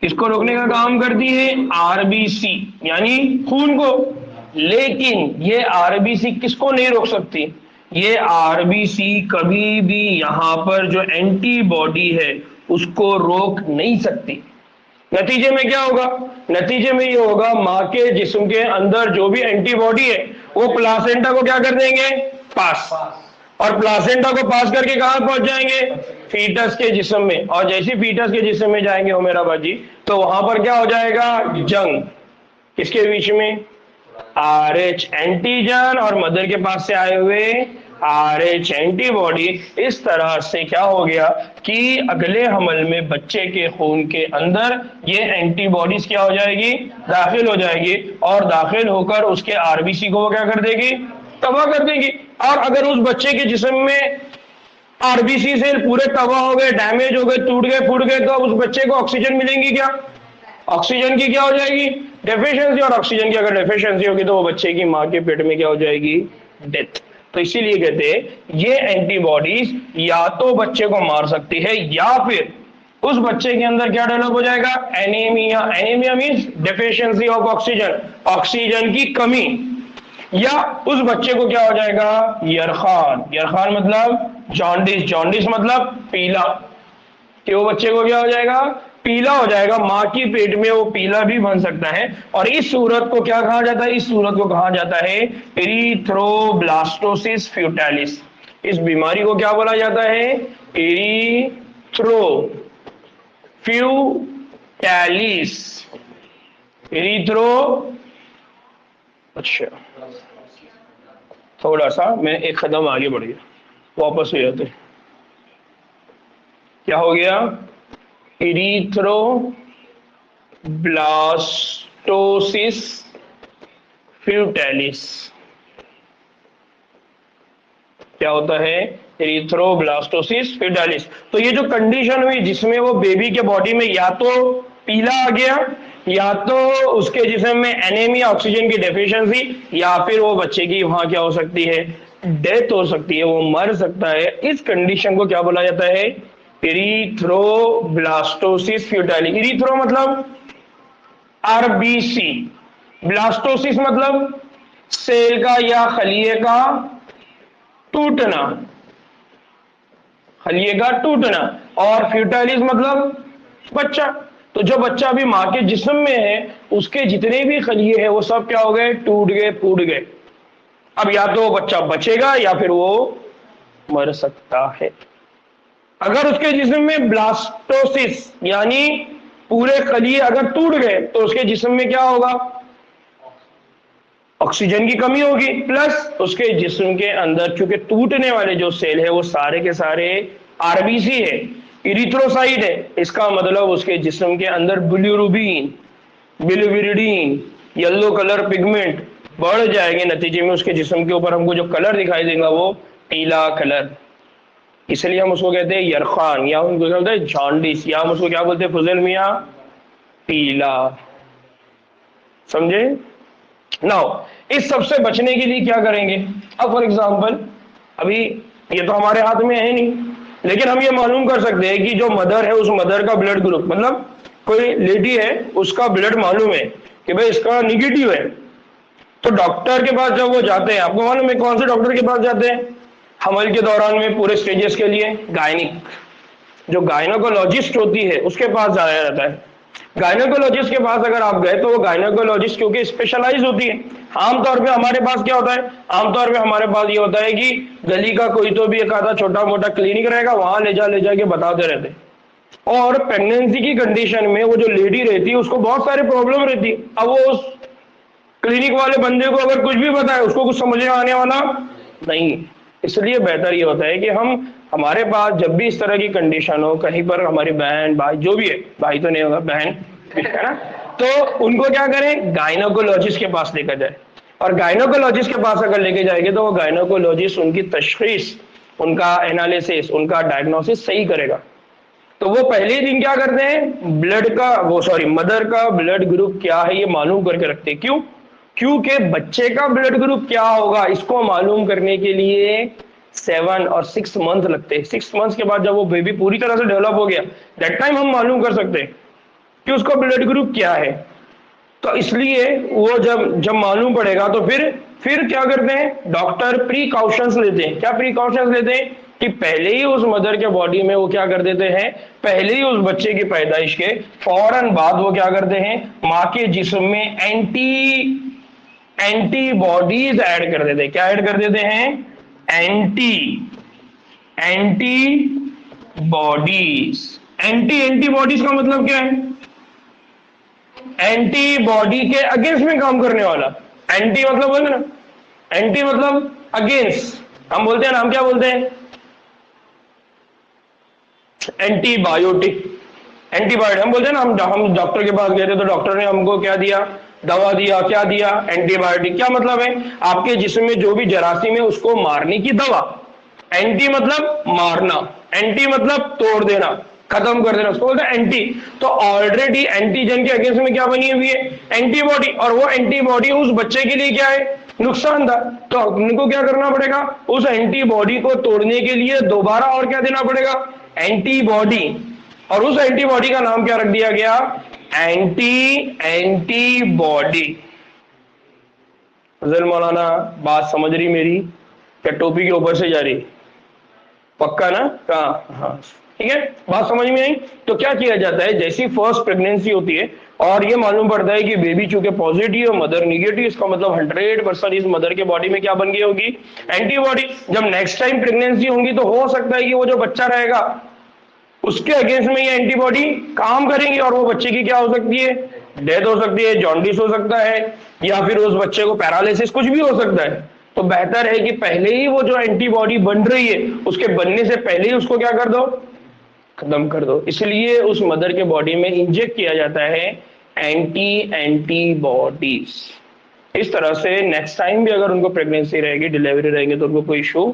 किसको रोकने का काम करती है, RBC यानी खून को। लेकिन ये RBC किसको नहीं रोक सकती, ये RBC कभी भी यहां पर जो एंटीबॉडी है उसको रोक नहीं सकती। नतीजे में क्या होगा, नतीजे में ये होगा, मां के जिस्म के अंदर जो भी एंटीबॉडी है वो प्लासेंटा को क्या कर देंगे, पास, और प्लासेंटा को पास करके कहां पहुंच जाएंगे, फीटस के जिस्म में। और जैसे फीटस के जिस्म में जाएंगे हो मेरा बाजी, तो वहां पर क्या हो जाएगा, जंग किसके बीच में, RH एंटीजन और मदर के पास से आए हुए RH एंटीबॉडी। इस तरह से क्या हो गया कि अगले हमल में बच्चे के खून के अंदर ये एंटीबॉडीज क्या हो जाएगी, दाखिल हो जाएगी, और दाखिल होकर उसके RBC को वो क्या कर देगी, तबाह कर देगी। और अगर उस बच्चे के जिस्म में RBC से पूरे तबाह हो गए, डैमेज हो गए, टूट गए, फूट गए, तो अब उस बच्चे को ऑक्सीजन मिलेंगी क्या, ऑक्सीजन की क्या हो जाएगी, डेफिशिएंसी। और ऑक्सीजन की अगर डेफिशिएंसी होगी तो वो बच्चे की मां के पेट में क्या हो जाएगी, डेथ। तो इसीलिए कहते हैं ये एंटीबॉडीज या तो बच्चे को मार सकती है या फिर उस बच्चे के अंदर क्या डेवलप हो जाएगा, anaemia. Anaemia means deficiency of oxygen, oxygen की कमी। या उस बच्चे को क्या हो जाएगा, यरखान। यरखान मतलब जॉन्डिस, जॉन्डिस मतलब पीला, कि वो बच्चे को क्या हो जाएगा, पीला हो जाएगा। मां की पेट में वो पीला भी बन सकता है। और इस सूरत को क्या कहा जाता है, इस सूरत को कहा जाता है एरिथ्रोब्लास्टोसिस फ्यूटालिस। इस बीमारी को क्या बोला जाता है, एरिथ्रोफ्यूटालिस। एरिथ्रो, अच्छा थोड़ा सा मैं एक कदम आगे बढ़ गया, वापस हो जाते। क्या हो गया, एरिथ्रोब्लास्टोसिस फ्यूटालिस। क्या होता है, एरिथ्रोब्लास्टोसिस फ्यूटालिस। तो ये जो कंडीशन हुई जिसमें वो बेबी के बॉडी में या तो पीला आ गया, या तो उसके जिस्म में एनीमिया, ऑक्सीजन की डेफिशिएंसी, या फिर वो बच्चे की वहां क्या हो सकती है, डेथ हो सकती है, वो मर सकता है। इस कंडीशन को क्या बोला जाता है, एरिथ्रोब्लास्टोसिस फ्यूटालिस। एरिथ्रो मतलब RBC, ब्लास्टोसिस मतलब सेल का या खलिए का टूटना, खलिए का टूटना, और फ्यूटालिस मतलब बच्चा। तो जो बच्चा अभी मां के जिस्म में है उसके जितने भी खलिए हैं वो सब क्या हो गए, टूट गए, फूट गए। अब या तो वो बच्चा बचेगा या फिर वो मर सकता है। अगर उसके जिस्म में ब्लास्टोसिस यानी पूरे खलिए अगर टूट गए तो उसके जिस्म में क्या होगा, ऑक्सीजन की कमी होगी, प्लस उसके जिस्म के अंदर चूंकि टूटने वाले जो सेल है वो सारे के सारे आरबीसी है, इरिथ्रोसाइट है, इसका मतलब उसके जिस्म के अंदर bilirubin, bilirubin, yellow colour pigment बढ़ जाएंगे, नतीजे में उसके जिस्म के ऊपर हमको जो कलर दिखाई देगा वो पीला कलर। इसलिए हम उसको कहते हैं यरखान, या उनको कहते हैं जॉन्डिस, या हम उसको क्या बोलते हैं फजल मियाँ, पीला। समझे? नाउ इस सब से बचने के लिए क्या करेंगे? अब फॉर एग्जांपल अभी ये तो हमारे हाथ में है नहीं, लेकिन हम ये मालूम कर सकते हैं कि जो मदर है उस मदर का ब्लड ग्रुप, मतलब कोई लेडी है उसका ब्लड मालूम है कि भाई इसका निगेटिव है, तो डॉक्टर के पास जब वो जाते हैं, आपको मालूम है कौन से डॉक्टर के पास जाते हैं हमल के दौरान में पूरे स्टेजेस के लिए? गायनिक, जो गायनोकोलॉजिस्ट होती है उसके पास जाया जाता है। गायनोकोलॉजिस्ट के पास अगर आप गए तो वो गायनोकोलॉजिस्ट क्योंकि स्पेशलाइज होती है। आमतौर पे हमारे पास क्या होता है? आमतौर पे हमारे पास ये होता है कि गली का कोई तो भी एक आधा छोटा मोटा क्लिनिक रहेगा, वहां ले जा के बताते रहते। और प्रेगनेंसी की कंडीशन में वो जो लेडी रहती है उसको बहुत सारे प्रॉब्लम रहती है। अब वो उस क्लिनिक वाले बंदे को अगर कुछ भी बताए उसको कुछ समझ में आने वाला नहीं। इसलिए बेहतर ये होता है कि हम हमारे पास जब भी इस तरह की कंडीशन हो, कहीं पर हमारी बहन भाई जो भी है, भाई तो नहीं होगा बहन है ना, तो उनको क्या करें? गायनोकोलॉजिस्ट के पास लेकर जाए। और गायनोकोलॉजिस्ट के पास अगर लेके जाएंगे तो वो गायनोकोलॉजिस्ट उनकी तशखीस, उनका एनालिसिस, उनका डायग्नोसिस सही करेगा। तो वो पहले ही दिन क्या करते हैं? ब्लड का मदर का ब्लड ग्रुप क्या है ये मालूम करके रखते हैं। क्यों? क्योंकि बच्चे का ब्लड ग्रुप क्या होगा इसको मालूम करने के लिए 7 और 6 मंथ लगते हैं। 6 मंथ के बाद जब वो बेबी पूरी तरह से डेवलप हो गया, दैट टाइम हम मालूम कर सकते हैं कि उसका ब्लड ग्रुप क्या है। तो इसलिए वो जब जब मालूम पड़ेगा तो फिर क्या करते हैं? डॉक्टर प्रीकॉशंस लेते हैं। क्या प्रीकॉशंस लेते हैं? कि पहले ही उस मदर के बॉडी में वो क्या कर देते हैं? पहले ही उस बच्चे की पैदाइश के फौरन बाद वो क्या करते हैं? माँ के जिस्म में एंटीबॉडीज ऐड कर देते हैं। क्या ऐड कर देते हैं? एंटीबॉडीज। एंटीबॉडीज का मतलब क्या है? एंटीबॉडी के अगेंस्ट में काम करने वाला। एंटी मतलब बोलते ना, एंटी मतलब अगेंस्ट। हम बोलते हैं ना, हम क्या बोलते हैं? एंटीबायोटिक। एंटीबायोटिक हम बोलते हैं ना, हम डॉक्टर के पास गए थे तो डॉक्टर ने हमको क्या दिया? दवा दिया। क्या दिया? एंटीबायोटिक। क्या मतलब है? आपके जिस्म में जो भी जरासीम है उसको मारने की दवा। एंटी मतलब मारना, एंटी मतलब तोड़ देना, खत्म कर देना, उसको बोलते हैं एंटी। तो ऑलरेडी एंटीजन के अगेंस्ट में क्या बनी हुई है? एंटीबॉडी। और वो एंटीबॉडी उस बच्चे के लिए क्या है? नुकसानदार। तो उनको क्या करना पड़ेगा? उस एंटीबॉडी को तोड़ने के लिए दोबारा और क्या देना पड़ेगा? एंटीबॉडी। और उस एंटीबॉडी का नाम क्या रख दिया गया? एंटीबॉडी। फजल मौलाना बात समझ रही मेरी? क्या टोपी के ऊपर से जा रही? पक्का ना? हाँ, ठीक है, बात समझ में आई? तो क्या किया जाता है? जैसी फर्स्ट प्रेगनेंसी होती है और ये मालूम पड़ता है कि बेबी चूंकि पॉजिटिव और मदर निगेटिव, इसका मतलब 100% इस मदर के बॉडी में क्या बन गई होगी? एंटीबॉडी। जब नेक्स्ट टाइम प्रेगनेंसी होंगी तो हो सकता है कि वो जो बच्चा रहेगा उसके अगेंस्ट में ये एंटीबॉडी काम करेंगी और वो बच्चे की क्या हो सकती है? डेथ हो सकती है, जॉन्डिस हो सकता है, या फिर उस बच्चे को पैरालिसिस, कुछ भी हो सकता है। तो बेहतर है कि पहले ही वो जो एंटीबॉडी बन रही है उसके बनने से पहले ही उसको क्या कर दो? खत्म कर दो। इसलिए उस मदर के बॉडी में इंजेक्ट किया जाता है एंटीबॉडीज। इस तरह से नेक्स्ट टाइम भी अगर उनको प्रेगनेंसी रहेगी, डिलीवरी रहेंगे तो उनको कोई इशू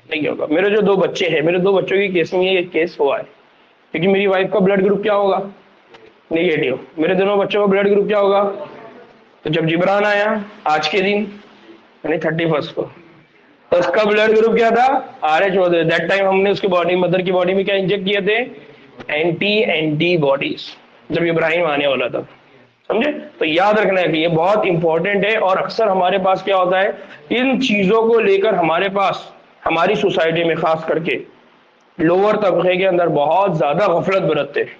नहीं होगा। मेरे जो 2 बच्चे हैं, मेरे 2 बच्चों की केस में ये केस हुआ है, क्योंकि मेरी वाइफ का ब्लड ग्रुप क्या होगा? नेगेटिव। मेरे दोनों बच्चों का ब्लड ग्रुप क्या होगा? तो जब जिब्रान आया आज के दिन यानी 31 को, तो उसका ब्लड ग्रुप क्या था? RH हो। दैट टाइम हमने उसकी बॉडी, मदर की बॉडी में क्या इंजेक्ट किए थे? एंटीबॉडीज, जब इब्राहिम आने वाला था। समझे? तो याद रखना है कि ये बहुत इंपॉर्टेंट है। और अक्सर हमारे पास क्या होता है, इन चीजों को लेकर हमारे पास, हमारी सोसाइटी में खास करके लोअर तबके के अंदर बहुत ज्यादा गफलत बरतते हैं।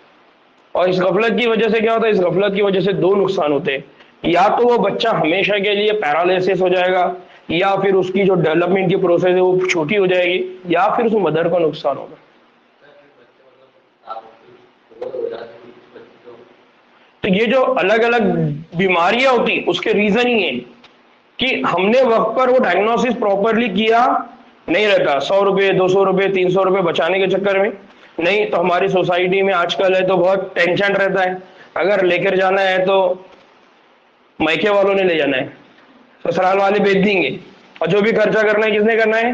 और इस गफलत की वजह से क्या होता है? इस गफलत की वजह से 2 नुकसान होते हैं। या तो वो बच्चा हमेशा के लिए पैरालिसिस हो जाएगा, या फिर उसकी जो डेवलपमेंट की प्रोसेस है वो छोटी हो जाएगी, या फिर उस मदर को नुकसान होगा। तो ये जो अलग अलग बीमारियां होती उसके रीजन ही है। कि हमने वक्त पर वो डायग्नोसिस प्रॉपरली किया नहीं रहता, 100 रुपये 200 रुपये 300 रुपये बचाने के चक्कर में। नहीं तो हमारी सोसाइटी में आजकल है तो बहुत टेंशन रहता है, अगर लेकर जाना है तो मायके वालों ने ले जाना है, ससुराल वाले भेज देंगे, और जो भी खर्चा करना है किसने करना है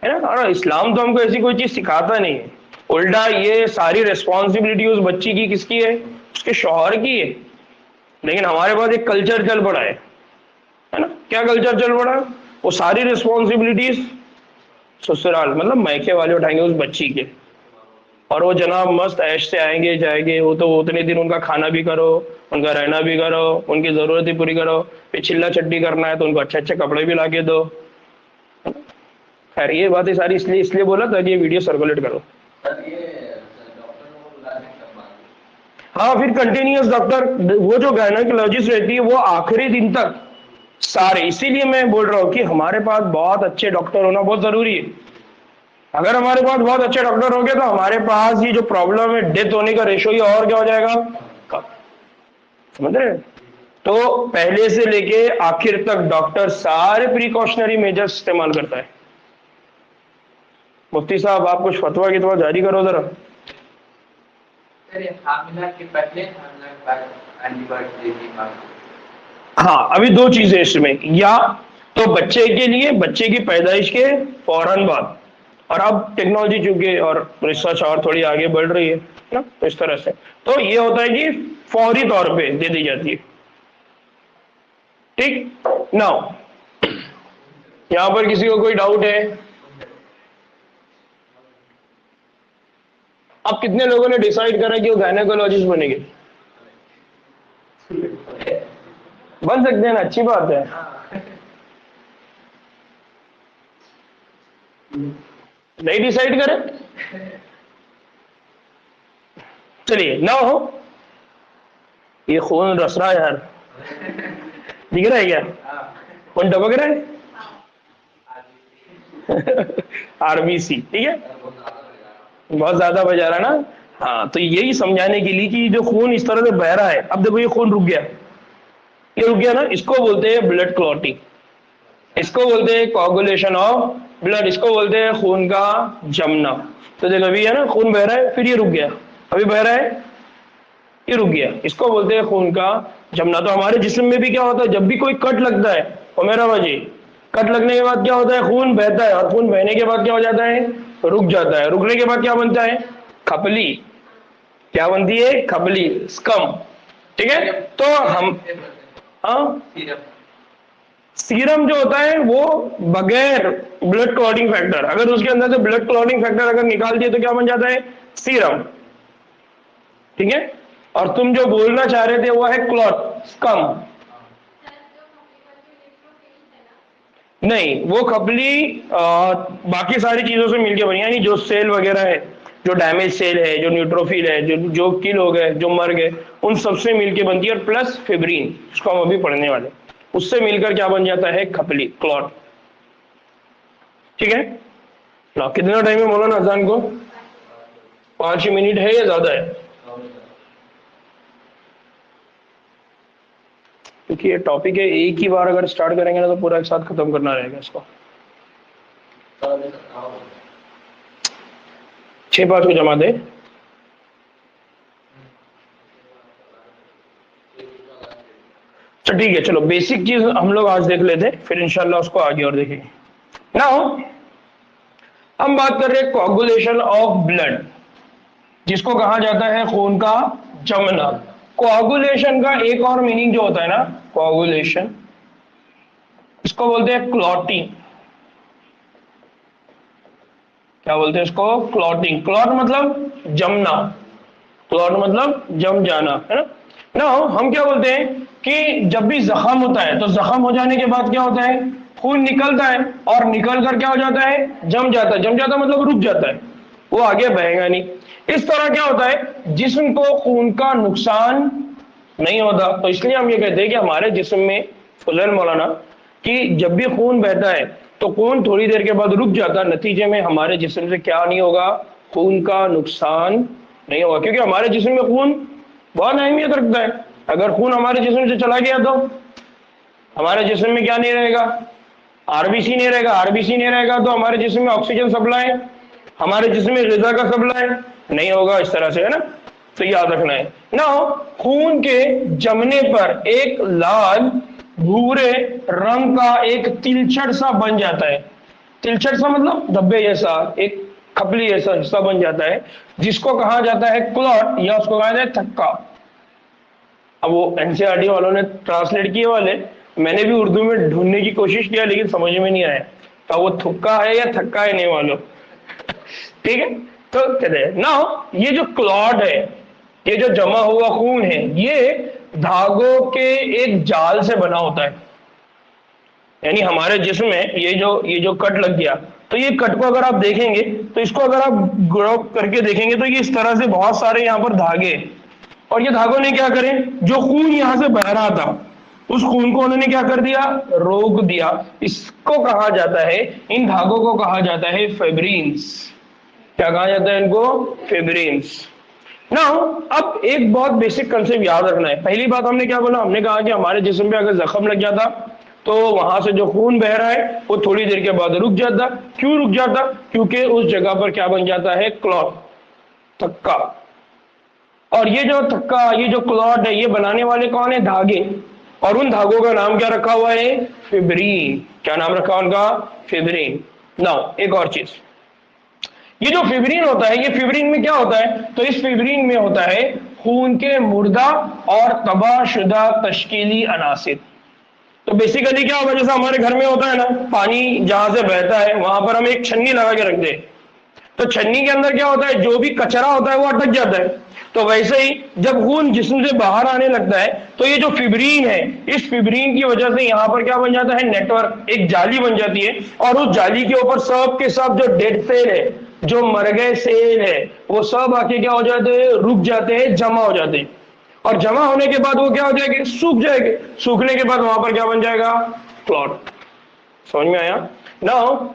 ना। और इस्लाम तो हमको ऐसी कोई चीज सिखाता नहीं है, उल्टा ये सारी रिस्पॉन्सिबिलिटी उस बच्ची की किसकी है, उसके शौहर की है। लेकिन हमारे पास एक कल्चर चल पड़ा है ना। क्या कल्चर चल पड़ा? वो सारी रिस्पॉन्सिबिलिटीज ससुराल मतलब मायके वाले उठाएंगे उस बच्ची के, और वो जनाब मस्त ऐश से आएंगे जाएंगे। वो तो उतने दिन उनका खाना भी करो, उनका रहना भी करो, उनकी जरूरत पूरी करो, फिर चिल्ला चड्डी करना है तो उनको अच्छे अच्छे कपड़े भी ला के दो। खैर ये बातें सारी इसलिए बोला ताकि ये वीडियो सर्कुलेट करो। हाँ, फिर कंटिन्यूअस डॉक्टर, वो जो गायनेकोलॉजिस्ट रहती है वो आखिरी दिन तक सारे, इसीलिए मैं बोल रहा हूँ कि हमारे पास बहुत अच्छे डॉक्टर होना बहुत जरूरी है। अगर हमारे पास बहुत अच्छे डॉक्टर होंगे तो हमारे पास ये जो प्रॉब्लम है डेथ होने का रेशो ही और क्या हो जाएगा, कम। समझ रहे? तो पहले से लेके आखिर तक डॉक्टर सारे प्रिकॉशनरी मेजर्स इस्तेमाल करता है। मुफ्ती साहब आप कुछ फतवा की जारी करो जरा। हाँ, अभी दो चीजें इसमें, या तो बच्चे के लिए बच्चे की पैदाइश के फौरन बाद, और अब टेक्नोलॉजी चूंकि और रिसर्च और थोड़ी आगे बढ़ रही है ना, तो इस तरह से तो ये होता है कि फौरी तौर पे दे दी जाती है। ठीक नाउ, यहां पर किसी को कोई डाउट है? अब कितने लोगों ने डिसाइड करा कि वो गायनेकोलॉजिस्ट बनेंगे? बन सकते हैं ना, अच्छी बात है। नहीं डिसाइड करे, चलिए ना हो। ये खून रस रहा है यार, दिख रहा है क्या? खून टपक रहा है। आरबीसी, ठीक है, बहुत ज्यादा बजा रहा ना। हाँ, तो यही समझाने के लिए कि जो खून इस तरह से बह रहा है, अब देखो ये खून रुक गया, ये रुक गया ना, इसको बोलते हैं ब्लड क्लॉटिंग, इसको बोलते हैं कोआगुलेशन ऑफ ब्लड, इसको बोलते हैं खून का जमना। तो देखो अभी है ना खून बह रहा है, फिर ये रुक गया, अभी बह रहा है, ये रुक गया, इसको बोलते हैं खून का जमना। तो हमारे जिस्म में भी क्या होता है, जब भी कोई कट लगता है, और मेरा बाजी कट लगने के बाद क्या होता है, खून बहता है, और खून बहने के बाद क्या हो जाता है, रुक जाता है। रुकने के बाद क्या बनता है, खपली। क्या बनती है, खपली, स्कम। ठीक है, तो हम सीरम जो होता है वो बगैर ब्लड क्लॉटिंग फैक्टर, अगर उसके अंदर से ब्लड क्लॉटिंग फैक्टर अगर निकाल दिए तो क्या बन जाता है, सीरम। ठीक है, और तुम जो बोलना चाह रहे थे वो है क्लॉट, स्कम। नहीं, वो खपली बाकी सारी चीजों से मिलकर बनी, यानी जो सेल वगैरह है, जो डैमेज सेल है, जो न्यूट्रोफिल है, जो किल हो गए, जो मर गए, उन सबसे मिलकर बनती है, और प्लस फिब्रिन, इसको हम अभी पढ़ने वाले, उससे मिलकर क्या बन जाता है, खपली, क्लॉट। ठीक है ना। कितना टाइम है मौलाना अजान को? 5 मिनट है या ज्यादा है? क्योंकि ये टॉपिक है, एक ही बार अगर स्टार्ट करेंगे ना तो पूरा एक साथ खत्म करना रहेगा इसको। 6-5 को जमा दे। तो ठीक है, चलो बेसिक चीज हम लोग आज देख लेते, फिर इंशाल्लाह उसको आगे और देखेंगे। नाउ हम बात कर रहे हैं कोआगुलेशन ऑफ ब्लड, जिसको कहा जाता है खून का जमना। कोआगुलेशन का एक और मीनिंग जो होता है ना, कोआगुलेशन, इसको बोलते हैं क्लॉटिंग। क्या बोलते हैं इसको, क्लॉटिंग। क्लॉट मतलब जमना, क्लॉट मतलब जम जाना, है ना। ना हम क्या बोलते हैं कि जब भी जख्म होता है तो जख्म हो जाने के बाद क्या होता है, खून निकलता है, और निकल कर क्या हो जाता है, जम जाता है। जम जाता मतलब रुक जाता है, वो आगे बहेगा नहीं। इस तरह क्या होता है, जिस्म को खून का नुकसान नहीं होता। तो इसलिए हम ये कहते हैं कि हमारे जिस्म में, फजल मौलाना, कि जब भी खून बहता है तो खून थोड़ी देर के बाद रुक जाता है, नतीजे में हमारे जिस्म से क्या नहीं होगा, खून का नुकसान नहीं होगा। क्योंकि हमारे जिस्म में खून बहुत अहमियत रखता है। अगर खून हमारे जिस्म से चला गया तो हमारे जिस्म में क्या नहीं रहेगा? आरबीसी नहीं रहेगा। आरबीसी नहीं रहेगा तो हमारे जिस्म में ऑक्सीजन सप्लाई, हमारे जिस्म में ग़िज़ा का सप्लाई नहीं होगा, इस तरह से, है ना। तो याद रखना है ना। खून के जमने पर एक लाल भूरे रंग का एक तिलछट सा बन जाता है। तिलछट सा मतलब धब्बे जैसा, एक खपली जैसा हिस्सा बन जाता है, जिसको कहा जाता है क्लॉट, या उसको कहा जाता है थक्का। अब वो एनसीईआरटी वालों ने ट्रांसलेट किए वाले, मैंने भी उर्दू में ढूंढने की कोशिश किया लेकिन समझ में नहीं आया तो वो थुक्का है या थक्का है, नहीं मालूम। ठीक है, तो कहते हैं ना, ये जो क्लॉट है, ये जो जमा हुआ खून है, ये धागों के एक जाल से बना होता है। यानी हमारे जिस्म में ये जो कट लग गया, तो ये कट को अगर आप देखेंगे तो इसको अगर आप ग्रो करके देखेंगे तो ये इस तरह से बहुत सारे यहाँ पर धागे, और ये धागों ने क्या करें, जो खून यहां से बह रहा था उस खून को उन्होंने क्या कर दिया, रोक दिया। इसको कहा जाता है, इन धागों को कहा जाता है फाइब्रिन्स। क्या कहा जाता है इनको? फाइब्रिन्स। नाउ अब एक बहुत बेसिक कंसेप्ट याद रखना है। पहली बात हमने क्या बोला, हमने कहा कि हमारे जिस्म पे अगर जख्म लग जाता तो वहां से जो खून बह रहा है वो थोड़ी देर के बाद रुक जाता। क्यों रुक जाता? क्योंकि उस जगह पर क्या बन जाता है, क्लॉट, थक्का। और ये जो थक्का, ये जो क्लॉट है, ये बनाने वाले कौन है? धागे। और उन धागों का नाम क्या रखा हुआ है? फिब्रिन। क्या नाम रखा उनका? फिब्रिन। नाउ एक और चीज, ये जो फिब्रिन होता है, ये फिब्रिन में क्या होता है? तो इस फिब्रिन में होता है खून के मुर्दा और तबाहशुदा तश्कीली अनासिर। तो बेसिकली क्या होगा, जैसे हमारे घर में होता है ना, पानी जहां से बहता है वहां पर हम एक छन्नी लगा के रख दे, तो छन्नी के अंदर क्या होता है, जो भी कचरा होता है वो अटक जाता है। तो वैसे ही जब खून जिस्म से बाहर आने लगता है तो ये जो फिब्रिन है, इस फिब्रिन की वजह से यहाँ पर क्या बन जाता है, नेटवर्क, एक जाली बन जाती है। और उस जाली के ऊपर सब के सब जो डेड सेल है, जो मर गए सेल है, वो सब आके क्या हो जाते हैं, रुक जाते हैं, जमा हो जाते हैं। और जमा होने के बाद वो क्या हो जाएंगे, सूख जाएंगे। सूखने के बाद वहां पर क्या बन जाएगा, क्लॉट। समझ में आया ना?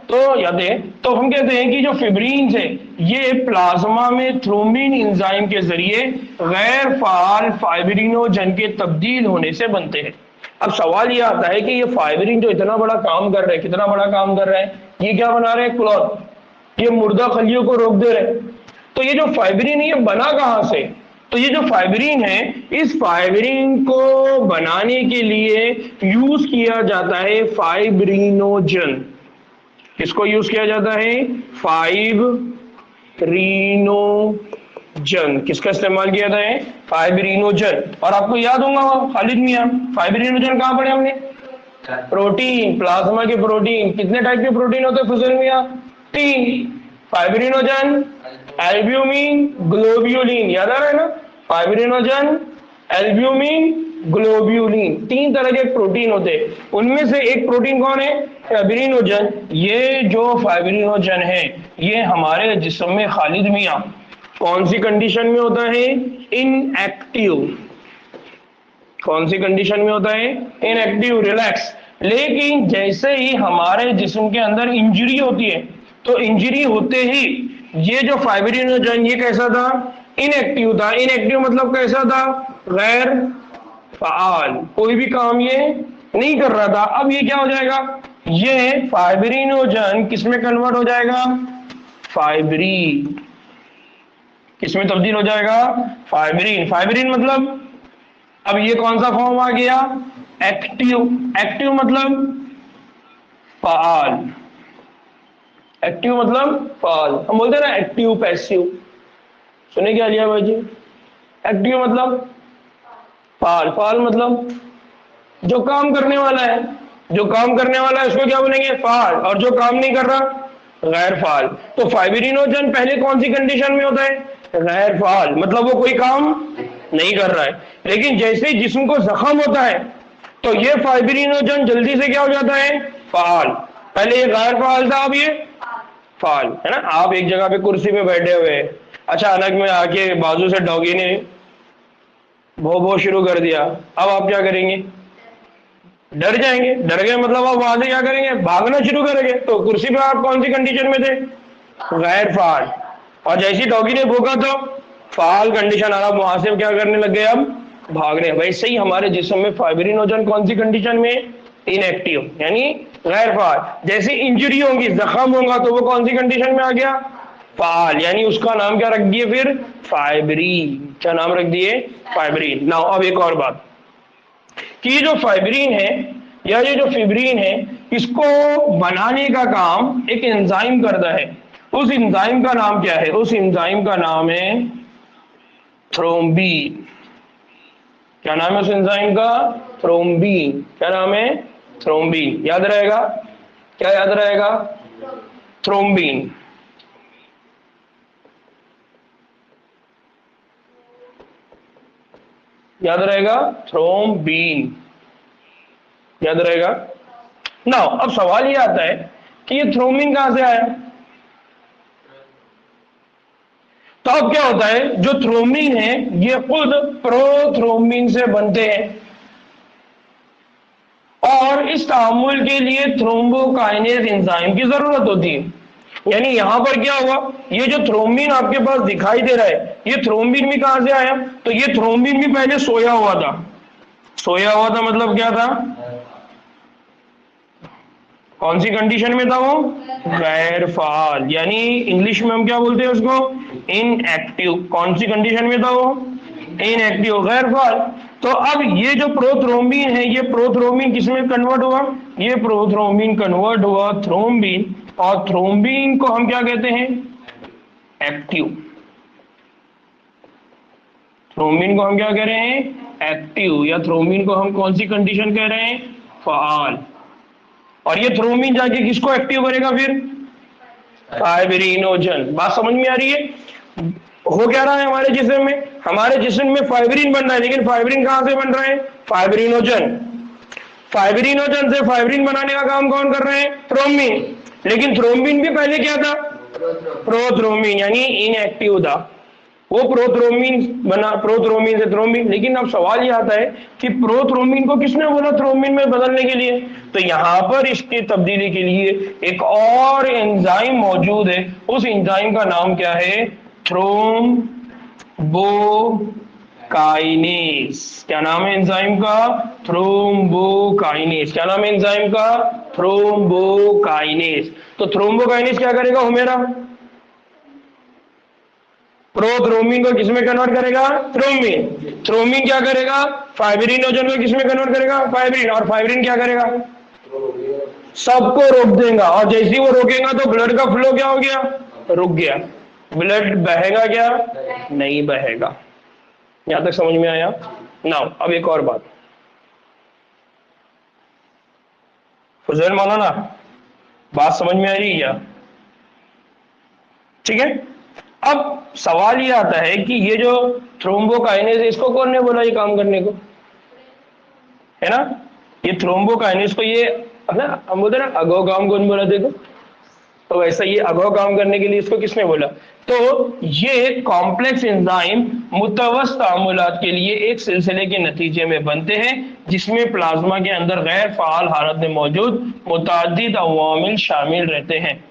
तो याद है, तो हम कहते हैं कि जो फिब्रिन्स है ये प्लाज्मा में थ्रोम्बिन एंजाइम के जरिए गैर फाल फाइब्रिनोजन के तब्दील होने से बनते हैं। अब सवाल ये आता है कि ये फाइब्रिन जो इतना बड़ा काम कर रहे हैं, कितना बड़ा काम कर रहे हैं, ये क्या बना रहे हैं, क्लॉट, ये मुर्दा खलियों को रोक दे रहे हैं। तो ये जो फाइब्रिन है ये बना कहां से? तो ये जो फाइब्रिन है, इस फाइब्रिन को बनाने के लिए यूज किया जाता है फाइब्रिनोजन। किसको यूज किया जाता है? फाइब्रिनोजन। किसका इस्तेमाल किया जाता है? फाइब्रिनोजन। और आपको याद होगा खालिद मियां, फाइब्रिनोजन कहां पढ़े हमने? प्रोटीन, प्लाज्मा के प्रोटीन। कितने टाइप के प्रोटीन होते हैं फजल मियां? 3। Fibrinogen, albumin, globulin. याद आ रहा है ना? फाइब्रिनोजन, एल्ब्यूमिन, ग्लोब्यूलिन, 3 तरह के प्रोटीन होते हैं। उनमें से एक प्रोटीन कौन है? फाइब्रिनोजन। ये जो फाइब्रिनोजन है ये हमारे जिस्म में खालिद मियां कौन सी कंडीशन में होता है? इनएक्टिव। कौन सी कंडीशन में होता है? Inactive, relax. लेकिन जैसे ही हमारे जिस्म के अंदर इंजरी होती है, तो इंजरी होते ही ये जो फाइब्रिनोजन ये कैसा था? इनएक्टिव था। इनएक्टिव मतलब कैसा था? गैर फाल, कोई भी काम ये नहीं कर रहा था। अब ये क्या हो जाएगा? ये फाइब्रिनोजन किसमें कन्वर्ट हो जाएगा? फाइब्रिन। किसमें तब्दील हो जाएगा? फाइब्रिन। फाइब्रिन मतलब अब ये कौन सा फॉर्म आ गया? एक्टिव। एक्टिव मतलब फाल। एक्टिव मतलब फाल। हम बोलते हैं ना एक्टिव पैसिव, सुने क्या लिया भाई जी? एक्टिव मतलब फाल। फाल मतलब जो काम करने वाला है, जो काम करने वाला है उसको क्या बोलेंगे? फाल। और जो काम नहीं कर रहा, गैर फाल। तो फाइब्रिनोजन पहले कौन सी कंडीशन में होता है? गैर फाल, मतलब वो कोई काम नहीं कर रहा है। लेकिन जैसे ही जिस्म को जख्म होता है तो ये फाइब्रिनोजन जल्दी से क्या हो जाता है? फाल। पहले ये गैर फाल था, अब ये फाल है ना। आप एक जगह पे कुर्सी पे बैठे हुए, अचानक में आके बाजू से डॉगी ने भो भो शुरू कर दिया। अब आप क्या करेंगे? डर जाएंगे। डर गए मतलब आप वहां से क्या करेंगे? भागना शुरू करेंगे। तो कुर्सी पे आप कौन सी कंडीशन में थे? गैर फाल। और जैसी डॉगी ने भोगा तो फाल कंडीशन आ रहा, वहां से क्या करने लग गए? अब भागने। वैसे ही हमारे जिस्म में फाइब्रिनोजन कौन सी कंडीशन में? इनएक्टिव यानी गैर फाल। जैसे इंजरी होगी, जख्म होगा, तो वो कौन सी कंडीशन में आ गया? फाल, यानी उसका नाम क्या रख दिए फिर? फाइब्रिन। क्या नाम रख दिए? फाइब्रिन। नाउ अब एक और बात कि ये जो फाइब्रिन है या ये जो फिब्रिन है, इसको बनाने का काम एक एंजाइम करता है। उस एंजाइम का नाम क्या है? उस एंजाइम का नाम है थ्रोम्बीन। क्या नाम है उस एंजाइम का? थ्रोम्बीन। क्या नाम है? थ्रोम्बीन। याद रहेगा? क्या याद रहेगा? थ्रोम्बीन। याद रहेगा? थ्रोम्बीन याद रहेगा। नाउ अब सवाल ये आता है कि ये थ्रोम्बीन कहां से आया? तो अब क्या होता है, जो थ्रोम्बीन है ये खुद प्रोथ्रोम्बीन से बनते हैं, और इस तामुल के लिए थ्रोम्बोकाइनेज एंजाइम की जरूरत होती है। यानी यहां पर क्या हुआ, ये जो थ्रोम्बीन आपके पास दिखाई दे रहा है, ये थ्रोम्बीन भी कहां से आया? तो ये थ्रोम्बीन भी पहले सोया हुआ था। सोया हुआ था मतलब क्या था? कौन सी कंडीशन में था वो? गैर फाल, यानी इंग्लिश में हम क्या बोलते हैं उसको? इनएक्टिव। कौन सी कंडीशन में था वो? इनएक्टिव, गैर फाल। तो अब ये जो प्रोथ्रोम्बीन है, ये प्रोथ्रोम्बीन किसमें कन्वर्ट हुआ? ये प्रोथ्रोम्बीन कन्वर्ट हुआ थ्रोम्बीन, और थ्रोम्बीन को हम क्या कहते हैं? एक्टिव। थ्रोम्बीन को हम क्या कह रहे हैं? एक्टिव। या थ्रोम्बीन को हम कौन सी कंडीशन कह रहे हैं? फाल। और ये थ्रोम्बीन जाके किसको एक्टिव करेगा फिर? फाइब्रिनोजन। बात समझ में आ रही है? हो क्या रहा है हमारे जिस्म में? हमारे जिस्म में फाइब्रिन बन रहा है, लेकिन फाइब्रिन कहां से बन रहा है? फाइब्रिनोजन। फाइब्रिनोजन से फाइब्रिन बनाने का काम कौन कर रहे हैं? थ्रोम्बीन। लेकिन थ्रोम्बीन भी पहले क्या था? प्रोथ्रोम्बीन, यानी इनएक्टिव था। वो प्रोथ्रोम्बीन बना, प्रोथ्रोम्बीन से थ्रोम्बीन। लेकिन अब सवाल ये आता है कि प्रोथ्रोम्बीन को किसने बोला थ्रोम्बीन में बदलने के लिए? तो यहां पर इसकी तब्दीली के लिए एक और एंजाइम मौजूद है। उस एंजाइम का नाम क्या है? थ्रोम्बोकाइनेज। क्या नाम है एंजाइम का? थ्रोम्बोकाइनेज। क्या नाम है एंजाइम का? थ्रोम्बोकाइनेज। तो थ्रोम्बोकाइनेज क्या करेगा हुमेरा? प्रोथ्रोम्बीन को किसमें कन्वर्ट करेगा? थ्रोम्बीन। थ्रोम्बीन क्या करेगा? फाइब्रिनोजन को किसमें कन्वर्ट करेगा? फाइब्रिन। और फाइब्रिन क्या करेगा? सबको रोक देगा, और जैसे ही वो रोकेगा तो ब्लड का फ्लो क्या हो गया? रुक गया। ब्लड बहेगा क्या? नहीं बहेगा। यहां तक समझ में आया? नाउ अब एक और बात, फुजैल मौलाना बात समझ में आ रही है क्या? ठीक है। अब सवाल ये आता है कि ये जो थ्रोम्बोकाइनेज है, इसको कौन ने बोला ये काम करने को? है ना, ये थ्रोम्बोकाइनेज को, ये ना हम बोलते ना अगो काम कौन बोला देखो, तो वैसा ये अगो काम करने के लिए इसको किसने बोला? तो ये कॉम्प्लेक्स एंजाइम मुतवस्त तामुलात के लिए एक सिलसिले के नतीजे में बनते हैं, जिसमें प्लाज्मा के अंदर गैर फाल हालत में मौजूद मुतअद्दिद अवामिल शामिल रहते हैं।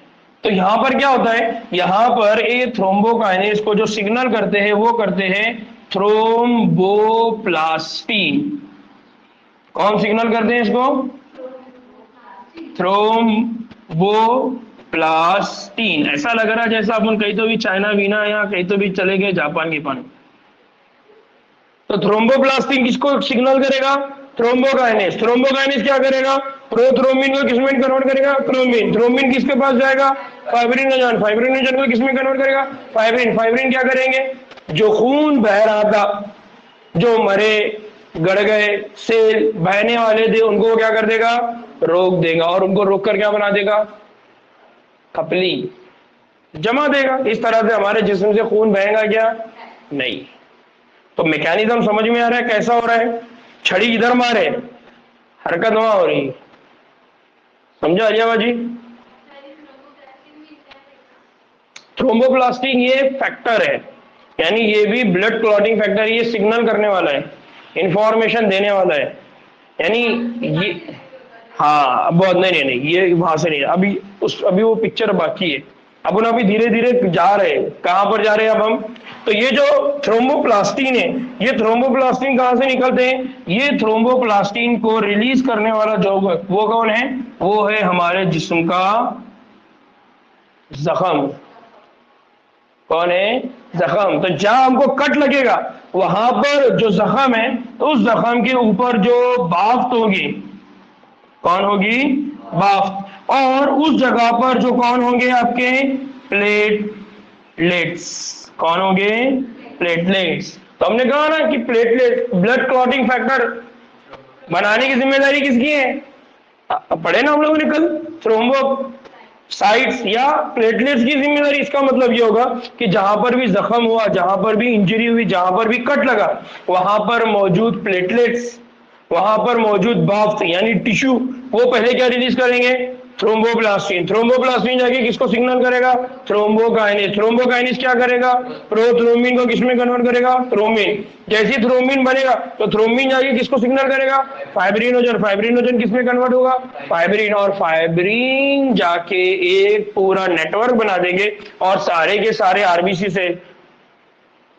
तो यहां पर क्या होता है, यहां पर ये थ्रोम्बोकाइनेज को जो सिग्नल करते हैं वो करते हैं थ्रोम्बोप्लास्टिन। कौन सिग्नल करते हैं इसको? थ्रोम्बोप्लास्टिन। ऐसा लग रहा है जैसा अपन कहीं तो भी चाइना वीना या कहीं तो भी चले गए जापान के पानी। तो थ्रोम्बोप्लास्टिन किसको सिग्नल करेगा? थ्रोम्बोकाइनेज। थ्रोम्बोकाइनेज क्या करेगा? प्रोथ्रोम्बिन को किसमें कन्वर्ट करेगा? थ्रोम्बिन। थ्रोम्बिन किसके पास जाएगा? फाइब्रिनोजन। फाइब्रिनोजन को किसमें कन्वर्ट करेगा? फाइब्रिन। फाइब्रिन क्या करेंगे? जो खून बह रहा था, जो मरे गड़ गए सेल बहने वाले थे, उनको क्या कर देगा? रोक देगा। और उनको रोक कर क्या बना देगा? खपली जमा देगा। इस तरह से हमारे जिस्म से खून बहेगा क्या? नहीं। तो मैकेनिज्म समझ में आ रहा है कैसा हो रहा है? छड़ी इधर मारे, हरकत वहां हो रही। समझा अलिया जी? थ्रोम्बोप्लास्टिन ये फैक्टर है, यानी ये भी ब्लड क्लॉटिंग फैक्टर, ये सिग्नल करने वाला है, इंफॉर्मेशन देने वाला है। यानी ये हाँ बहुत नहीं, ये वहां से नहीं, अभी वो पिक्चर बाकी है। अपन अभी धीरे धीरे जा रहे हैं, कहां पर जा रहे हैं अब हम? तो ये जो थ्रोम्बोप्लास्टिन है, ये थ्रोम्बोप्लास्टिन कहां से निकलते हैं? ये थ्रोम्बोप्लास्टिन को रिलीज करने वाला जो वो कौन है? वो है हमारे जिस्म का जख्म। कौन है? जख्म। तो जहां हमको कट लगेगा वहां पर जो जख्म है, उस जख्म के ऊपर जो बाफ्त होगी, कौन होगी? बाफ्त। और उस जगह पर जो कौन होंगे? आपके प्लेटलेट्स। कौन होंगे? प्लेटलेट्स। तो हमने कहा ना कि प्लेटलेट ब्लड क्लॉटिंग फैक्टर बनाने की जिम्मेदारी किसकी है? पढ़े ना हम लोगों ने कल, थ्रोम्बोसाइट्स या प्लेटलेट्स की जिम्मेदारी। इसका मतलब ये होगा कि जहां पर भी जख्म हुआ, जहां पर भी इंजरी हुई, जहां पर भी कट लगा, वहां पर मौजूद प्लेटलेट्स, वहां पर मौजूद बाफ्त यानी टिश्यू, वो पहले क्या रिलीज करेंगे? थ्रोम्बोप्लास्टिन। थ्रोम्बोप्लास्टिन जाके किसको सिग्नल करेगा? थ्रोम्बोकाइनेस। थ्रोम्बोकाइनेस क्या करेगा? प्रोथ्रोम्बिन को किसमें कन्वर्ट करेगा? थ्रोम्बिन। जैसे थ्रोम्बिन बनेगा तो थ्रोम्बिन जाके किसको सिग्नल करेगा? फाइब्रिनोजन। फाइब्रिनोजन किसमें कन्वर्ट होगा? फाइब्रिन। और फाइब्रिन जाके एक पूरा नेटवर्क बना देंगे और सारे के सारे आरबीसी से,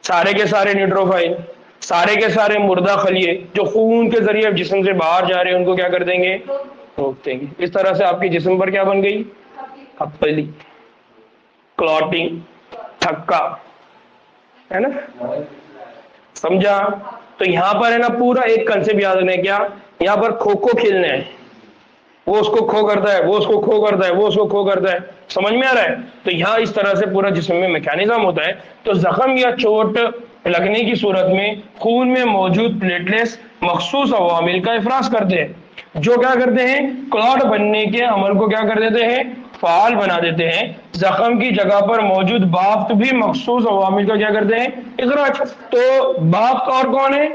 सारे के सारे न्यूट्रोफाइल, सारे के सारे मुर्दा खलिए जो खून के जरिए जिस्म से बाहर जा रहे हैं, उनको क्या कर देंगे? रोक देंगे। इस तरह से आपके जिस्म पर क्या बन गई? खपली, क्लॉटिंग, थक्का, है ना? समझा? तो यहां पर है ना पूरा एक कंसेप्ट याद रखना है। क्या? यहां पर खो खो खेलना है, वो उसको खो करता है, वो उसको खो करता है, वो उसको खो करता है। समझ में आ रहा है? तो यहाँ इस तरह से पूरा जिस्म में मैकेनिज्म होता है। तो जख्म या चोट लगने की सूरत में खून में मौजूद प्लेटलेट्स मखसूस अवामिल का इफराज करते हैं, जो क्या करते हैं? क्लॉट बनने के अमल को क्या कर देते हैं? फाल बना देते हैं। जख्म की जगह पर मौजूद बाफ्त भी मखसूस अवामिल का क्या करते हैं? इखराज। तो बाफ्त और कौन है?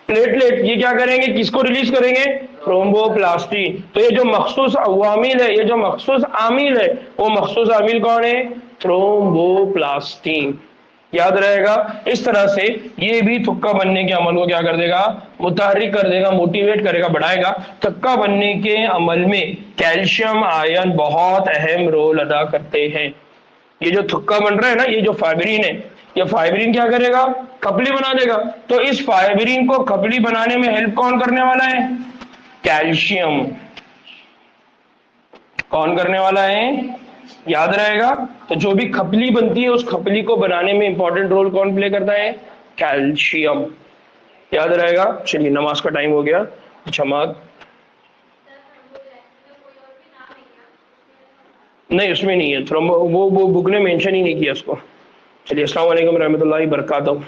प्लेटलेट। ये क्या करेंगे? किसको रिलीज करेंगे? थ्रोम्बोप्लास्टिन। तो ये जो मखसूस अवामिल है, ये जो मखसूस आमिल है, वो मखसूस आमिल कौन है? थ्रोम्बोप्लास्टिन। याद रहेगा? इस तरह से ये भी थुक्का बनने के अमल को क्या कर देगा? मुतहर्रिक कर देगा, मोटिवेट करेगा, बढ़ाएगा। थक्का बनने के अमल में कैल्शियम आयन बहुत अहम रोल अदा करते हैं। ये जो थुक्का बन रहा है ना, ये जो फाइब्रिन है, ये फाइब्रिन क्या करेगा? खपली बना देगा। तो इस फाइब्रिन को खपली बनाने में हेल्प कौन करने वाला है? कैल्शियम। कौन करने वाला है? याद रहेगा? तो जो भी खपली बनती है, उस खपली को बनाने में इंपॉर्टेंट रोल कौन प्ले करता है? कैल्शियम। याद रहेगा? चलिए, नमाज का टाइम हो गया। जमात नहीं, उसमें नहीं है। थ्रोम्बो वो बुक ने मेंशन ही नहीं किया उसको। चलिए, अस्सलाम वालेकुम रहमतुल्लाहि बरकातहू।